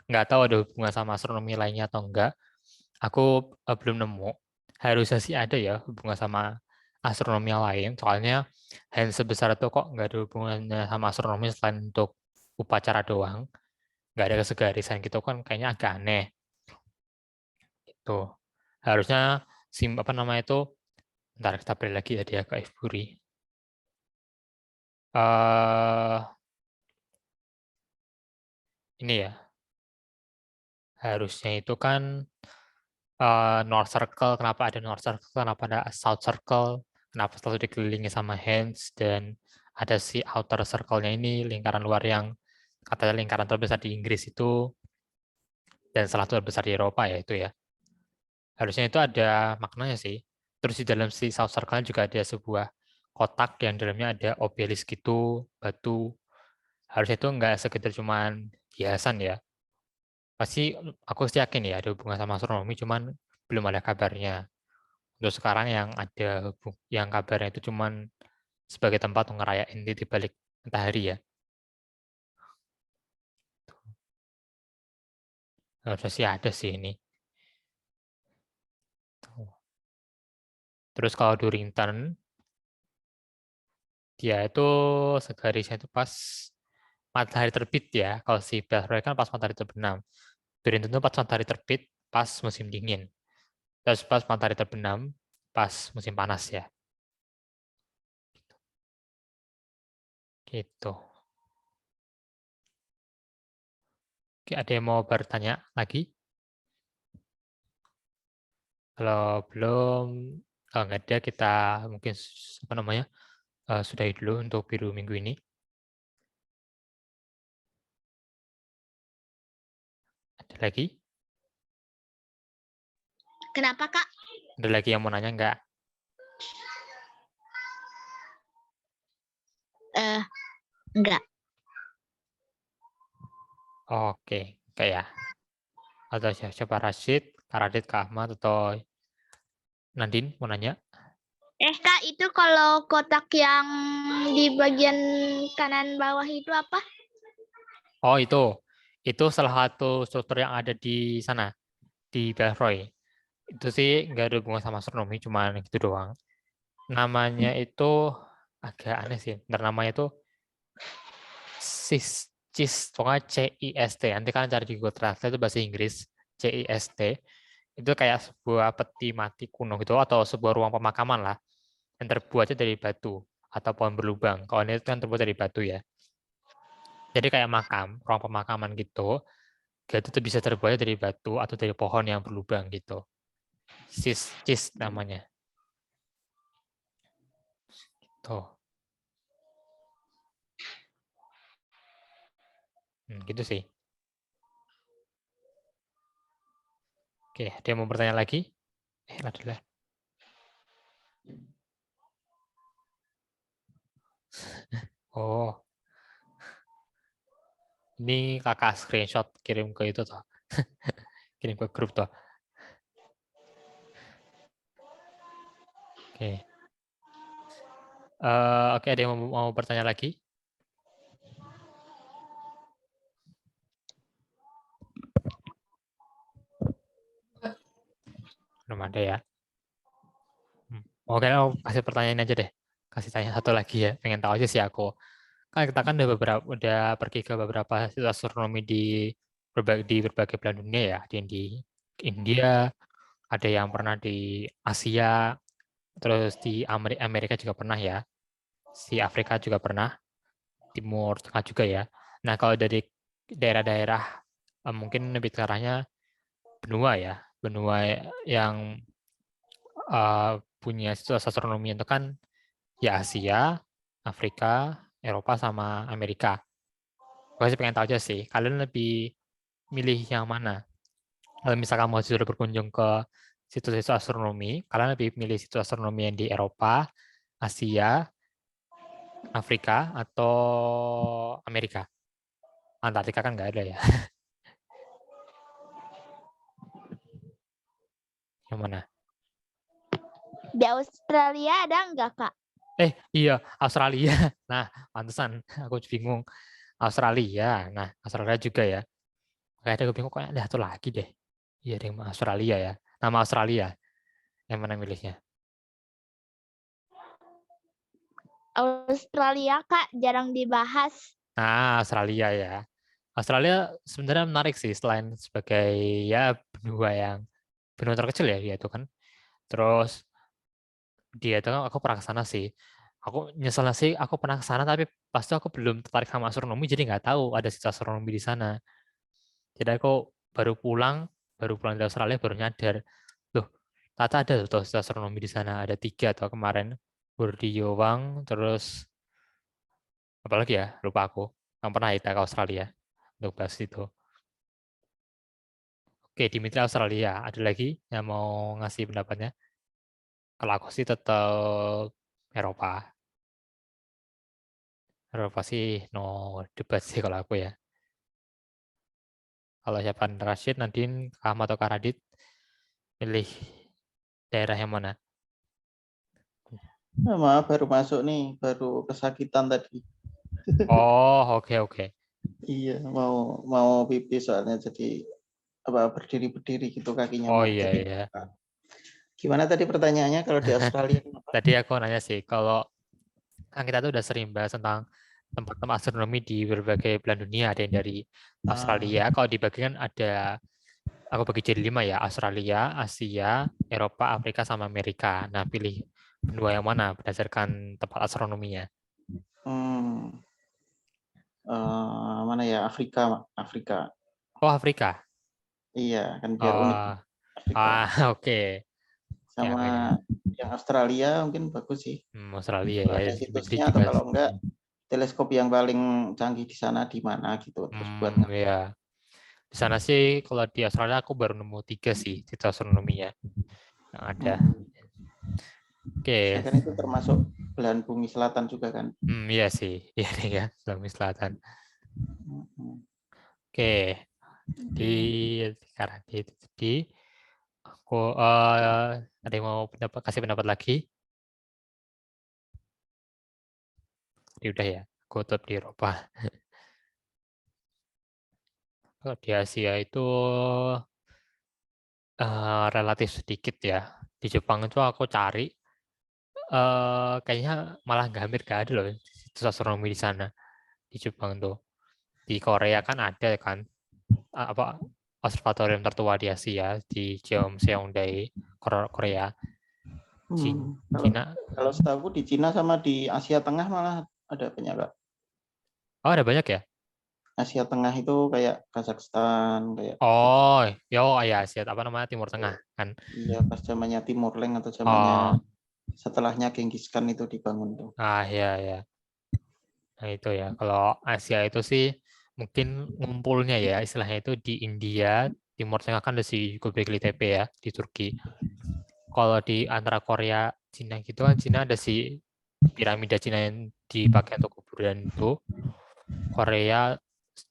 Speaker 1: Nggak tahu ada hubungan sama astronomi lainnya atau enggak. Aku belum nemu. Harusnya sih ada ya hubungan sama astronomi yang lain. Soalnya hand sebesar itu kok nggak ada hubungannya sama astronomi selain untuk upacara doang. Nggak ada kesegarisan gitu kan kayaknya agak aneh. Itu harusnya apa nama itu. Ntar kita balik lagi tadi ya ke Avebury. Ini ya harusnya itu kan North Circle. Kenapa ada North Circle? Kenapa ada South Circle? Kenapa selalu dikelilingi sama hands dan ada si outer circle-nya ini lingkaran luar yang katanya lingkaran terbesar di Inggris itu dan salah satu terbesar di Eropa ya itu ya. Harusnya itu ada maknanya sih. Terus di dalam si South Circle juga ada sebuah kotak yang dalamnya ada obelisk gitu, batu. Harusnya itu nggak sekedar cuman hiasan ya. Pasti aku sih yakin ya ada hubungan sama astronomi, cuman belum ada kabarnya. Untuk sekarang yang ada yang kabarnya itu cuman sebagai tempat untuk ngerayain di balik matahari ya. Harusnya sih ada sih ini. Terus kalau Dorrington, dia itu segarisnya itu pas matahari terbit ya. Kalau si Belroy kan pas matahari terbenam. Dorrington itu pas matahari terbit, pas musim dingin. Terus pas matahari terbenam, pas musim panas ya. Gitu. Oke, ada yang mau bertanya lagi? Kalau belum, kalau nggak ada kita mungkin apa namanya sudahi dulu untuk biru minggu ini. Ada lagi?
Speaker 3: Kenapa, Kak?
Speaker 1: Ada lagi yang mau nanya nggak?
Speaker 3: Enggak.
Speaker 1: Oke, kayak atau siapa Rashid, Kak Radit, Kak Ahmad, atau Nadine mau nanya?
Speaker 3: Kak, itu kalau kotak yang di bagian kanan bawah itu apa?
Speaker 1: Oh, itu salah satu struktur yang ada di sana, di Belfry. Itu sih nggak ada hubungan sama astronomi, cuma gitu doang. Namanya itu agak aneh sih. Bentar, namanya itu CIST, pokoknya CIST. Nanti kan cari di Google Translate itu bahasa Inggris, CIST. Itu kayak sebuah peti mati kuno gitu, atau sebuah ruang pemakaman lah, yang terbuatnya dari batu atau pohon berlubang. Kalau ini kan terbuat dari batu ya. Jadi kayak makam, ruang pemakaman gitu. Itu tuh bisa terbuat dari batu atau dari pohon yang berlubang gitu. CIST namanya. Tuh. Gitu sih. Oke, ada yang mau bertanya lagi? Adalah. Oh, ini kakak screenshot kirim ke itu toh. Kirim ke grup toh. Oke. Oke, ada yang mau bertanya lagi? Belum ada ya. Oke, aku kasih pertanyaan aja deh. Kasih tanya satu lagi ya. Pengen tahu aja sih aku. Kan kita kan udah pergi ke beberapa situs astronomi di berbagai belahan dunia ya. Ada yang di India, ada yang pernah di Asia, terus di Amerika juga pernah ya. Si Afrika juga pernah, Timur Tengah juga ya. Nah, kalau dari daerah-daerah mungkin lebih ke arahnya benua ya. Benua yang punya situs astronomi itu kan ya Asia, Afrika, Eropa, sama Amerika. Gue sih pengen tahu aja sih, kalian lebih milih yang mana? Kalau misalkan mau sudah berkunjung ke situs-situs astronomi, kalian lebih milih situs astronomi yang di Eropa, Asia, Afrika, atau Amerika? Antartika kan nggak ada ya. Yang mana?
Speaker 3: Di Australia ada nggak, Kak?
Speaker 1: Iya, Australia. Nah, pantesan aku bingung. Australia. Nah, Australia juga ya. Kayak ada gue bingung, kok ada satu lagi deh. Iya, ada yang Australia ya. Nama Australia. Yang mana milihnya?
Speaker 3: Australia, Kak, jarang dibahas.
Speaker 1: Nah, Australia ya. Australia sebenarnya menarik sih, selain sebagai ya benua terkecil ya dia itu kan. Terus dia itu kan aku pernah ke sana sih. Aku nyesel sih, aku pernah ke sana tapi pasti aku belum tertarik sama astronomi, jadi nggak tahu ada situs astronomi di sana. Jadi aku baru pulang dari Australia baru nyadar, loh, ternyata ada tuh situs astronomi di sana. Ada 3 atau kemarin, Borneo, terus apalagi ya, lupa aku. Yang pernah kita ke Australia untuk bahas itu. Oke, Dimitri Australia. Ada lagi yang mau ngasih pendapatnya? Kalau aku sih tetap Eropa. Eropa sih no debat sih kalau aku ya. Kalau siapa Rashid, Nadine, Ahmad atau Karadit, pilih daerah yang mana?
Speaker 2: Nah, maaf baru masuk nih, baru kesakitan tadi.
Speaker 1: Oh, oke.
Speaker 2: Iya, mau pipis soalnya jadi berdiri gitu kakinya
Speaker 1: Oh
Speaker 2: mau
Speaker 1: iya
Speaker 2: jadi.
Speaker 1: iya.
Speaker 2: Gimana tadi pertanyaannya kalau di Australia?
Speaker 1: Tadi aku nanya sih, kalau kan kita tuh udah sering bahas tentang tempat-tempat astronomi di berbagai belahan dunia, ada yang dari Australia. Kalau dibagi kan aku bagi jadi 5 ya, Australia, Asia, Eropa, Afrika, sama Amerika. Nah, pilih benua yang mana berdasarkan tempat astronominya?
Speaker 2: Mana ya, Afrika.
Speaker 1: Oh, Afrika.
Speaker 2: Iya, kan biar unik
Speaker 1: Oh,
Speaker 2: Afrika.
Speaker 1: oke. Ya,
Speaker 2: Sama yang Australia mungkin bagus sih.
Speaker 1: Australia ya,
Speaker 2: Ada
Speaker 1: Dimitri
Speaker 2: situsnya atau
Speaker 1: juga.
Speaker 2: kalau enggak teleskop yang paling canggih di sana di mana gitu terus buat
Speaker 1: Ya. Di sana sih, kalau di Australia aku baru nemu 3 sih situs astronominya yang ada.
Speaker 2: saya
Speaker 1: Oke,
Speaker 2: kan itu termasuk belahan bumi selatan juga kan.
Speaker 1: iya sih, iya nih ya, Sulawesi Selatan. Oke, di sekarang di aku ada yang mau kasih pendapat lagi? Jadi udah ya, aku tetap di Eropa. Kalau di Asia itu relatif sedikit ya. Di Jepang itu aku cari, kayaknya malah hampir gak ada loh situs astronomi di sana, di Jepang tuh. Di Korea kan ada kan, apa observatorium tertua di Asia, di Cheongseongdae, Korea.
Speaker 2: Kalau
Speaker 1: Cina,
Speaker 2: kalau setahu di Cina sama di Asia Tengah malah ada banyak, Kak.
Speaker 1: oh ada banyak ya?
Speaker 2: Asia Tengah itu kayak Kazakhstan, kayak
Speaker 1: Oh, ya Asia, apa namanya, Timur Tengah kan?
Speaker 2: iya pas zamannya Timur Leng atau zamannya
Speaker 1: Oh,
Speaker 2: setelahnya Genghis Khan itu dibangun tuh.
Speaker 1: ya. Nah itu ya, kalau Asia itu sih mungkin ngumpulnya ya, istilahnya itu di India, Timur Tengah kan ada si Göbekli Tepe ya, di Turki. Kalau di antara Korea, Cina gitu kan, Cina ada si piramida Cina yang dipakai untuk kuburan itu. Korea,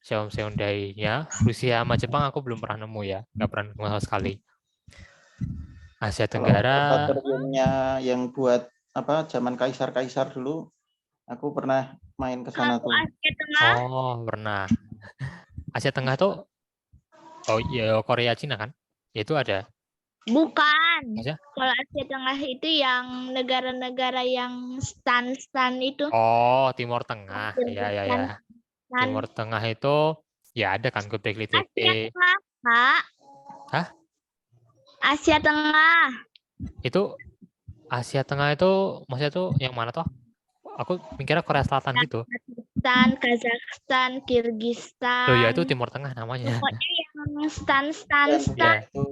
Speaker 1: Cheongseongdae-nya, Rusia sama Jepang aku belum pernah nemu ya, nggak pernah nemu sama sekali. Asia
Speaker 2: Kalau
Speaker 1: Tenggara,
Speaker 2: observatoriumnya yang buat apa zaman kaisar-kaisar dulu, aku pernah main ke sana
Speaker 3: Kalau
Speaker 2: tuh.
Speaker 3: Asia Tengah,
Speaker 1: oh pernah. Asia Tengah tuh, oh iya Korea, Cina kan? Itu ada.
Speaker 3: bukan.
Speaker 1: Asia?
Speaker 3: Kalau Asia Tengah itu yang negara-negara yang stan itu.
Speaker 1: Oh, Timur Tengah. Ya.
Speaker 3: Stan.
Speaker 1: Timur Tengah itu ya ada kan Göbekli Tepe.
Speaker 3: Asia Tengah, Kak.
Speaker 1: Hah?
Speaker 3: Asia Tengah.
Speaker 1: Itu Asia Tengah itu maksudnya tuh yang mana toh? Aku mikirnya Korea Selatan gitu.
Speaker 3: Pakistan, Kazakhstan,
Speaker 1: Loh ya itu
Speaker 3: Kirgistan.
Speaker 1: Timur Tengah namanya.
Speaker 3: Pokoknya yang
Speaker 2: Dan
Speaker 3: stan.
Speaker 1: Ya.
Speaker 2: itu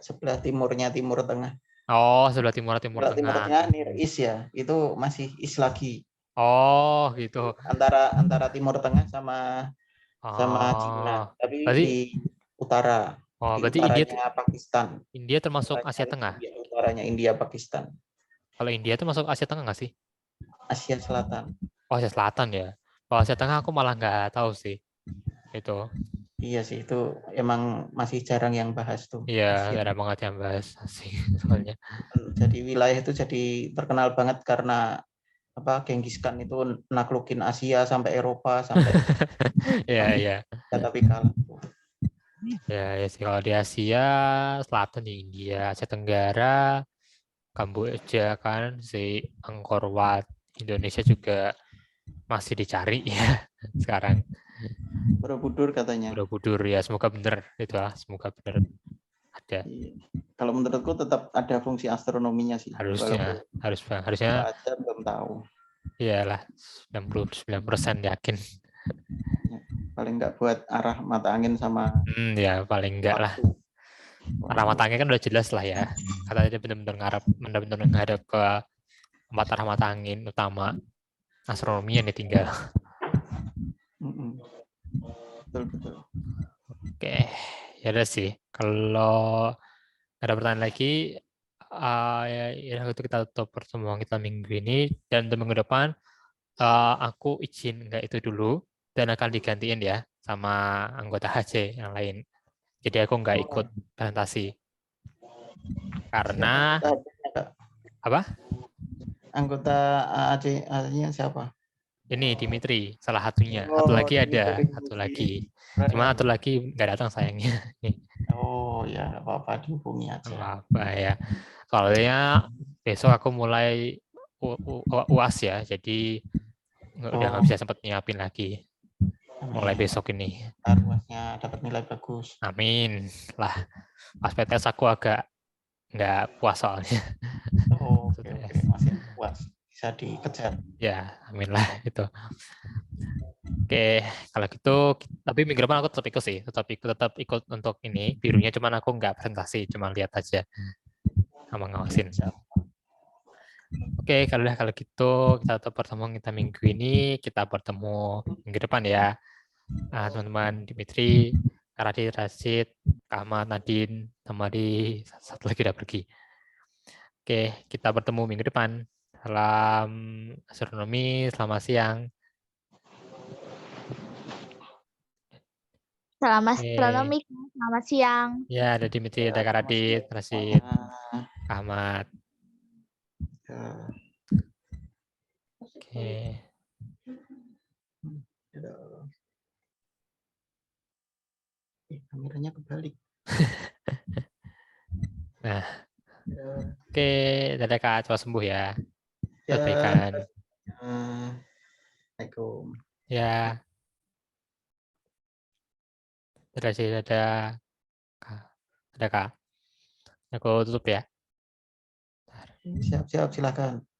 Speaker 2: sebelah timurnya Timur Tengah.
Speaker 1: Oh, sebelah Timur
Speaker 2: Sebelah Timur
Speaker 1: Tengah.
Speaker 2: Tengah Near East ya, itu masih East lagi.
Speaker 1: Oh, gitu.
Speaker 2: Antara Timur Tengah sama Cina,
Speaker 1: Oh.
Speaker 2: tapi
Speaker 1: Berarti
Speaker 2: di utara, di
Speaker 1: berarti
Speaker 2: utaranya Pakistan.
Speaker 1: India termasuk
Speaker 2: Utaranya
Speaker 1: Asia Tengah.
Speaker 2: India, utaranya India Pakistan,
Speaker 1: Kalau India itu masuk Asia Tengah nggak sih?
Speaker 2: Asia Selatan.
Speaker 1: Oh, Asia Selatan ya. Kalau Asia Tengah aku malah nggak tahu sih. Itu.
Speaker 2: Iya sih, itu emang masih jarang yang bahas tuh
Speaker 1: Iya,
Speaker 2: Asia.
Speaker 1: nggak ada banget yang bahas sih soalnya.
Speaker 2: Jadi wilayah itu jadi terkenal banget karena apa Genghis Khan itu naklukin Asia sampai Eropa sampai
Speaker 1: Iya.
Speaker 2: tapi kalah.
Speaker 1: Ya sih kalau di Asia Selatan di India, Asia Tenggara, Kamboja kan si Angkor Wat, Indonesia juga masih dicari ya sekarang.
Speaker 2: Borobudur katanya.
Speaker 1: Borobudur ya, semoga bener itu lah, semoga bener ada.
Speaker 2: Iya. Kalau menurutku tetap ada fungsi astronominya sih.
Speaker 1: Harusnya, harusnya
Speaker 2: Kita aja belum tahu.
Speaker 1: iyalah 99% yakin.
Speaker 2: Paling nggak buat arah mata angin sama
Speaker 1: Ya paling enggak lah.
Speaker 2: waktu.
Speaker 1: Arah mata angin kan udah jelas lah ya. Katanya dia benar-benar menghadap ke arah mata angin utama. Astronomi yang ditinggal.
Speaker 2: Betul.
Speaker 1: Oke, ya udah sih. Kalau ada pertanyaan lagi, ya itu kita tutup pertemuan kita minggu ini, dan untuk minggu depan aku izin nggak itu dulu dan akan digantiin ya sama anggota HC yang lain. Jadi aku nggak ikut presentasi karena apa?
Speaker 2: Anggota AAC-nya siapa?
Speaker 1: Ini Dimitri salah satunya. Satu lagi ada, satu lagi. Cuma satu lagi nggak datang sayangnya.
Speaker 2: Oh ya, nggak apa-apa dihubungi aja.
Speaker 1: Apa ya? Soalnya besok aku mulai UAS ya, jadi udah nggak bisa sempat nyiapin lagi. Mulai besok ini.
Speaker 2: UASnya dapat nilai bagus.
Speaker 1: Amin lah. Pas PTS aku agak nggak puas soalnya.
Speaker 2: Oh, oke. Masih puas. Bisa dikejar.
Speaker 1: Ya, amin lah itu. Oke, kalau gitu, tapi minggu depan aku tetap ikut sih, tetap ikut untuk ini birunya, cuman aku nggak presentasi, cuma lihat aja sama ngawasin. Oke, kalau gitu kita tetap pertemuan kita minggu ini, kita bertemu minggu depan ya, teman-teman Dimitri, Radit, Rashid, Ahmad, Nadine, Tamari, satu lagi udah pergi. Oke, kita bertemu minggu depan. Salam astronomi, selamat siang.
Speaker 3: Selamat astronomi, selamat siang.
Speaker 1: Ya, ada Dimitri, ada Radit, Rashid, Ahmad.
Speaker 2: Ya.
Speaker 1: Oke. Oke.
Speaker 2: Kameranya kebalik.
Speaker 1: Nah,
Speaker 2: Ya,
Speaker 1: oke, dadah Kak, cepat sembuh ya.
Speaker 2: ya,
Speaker 1: Sampaikan.
Speaker 2: Assalamualaikum.
Speaker 1: Ya, dadah sih, dadah Kak. Dadah Kak. Aku tutup ya.
Speaker 2: Siap, silakan.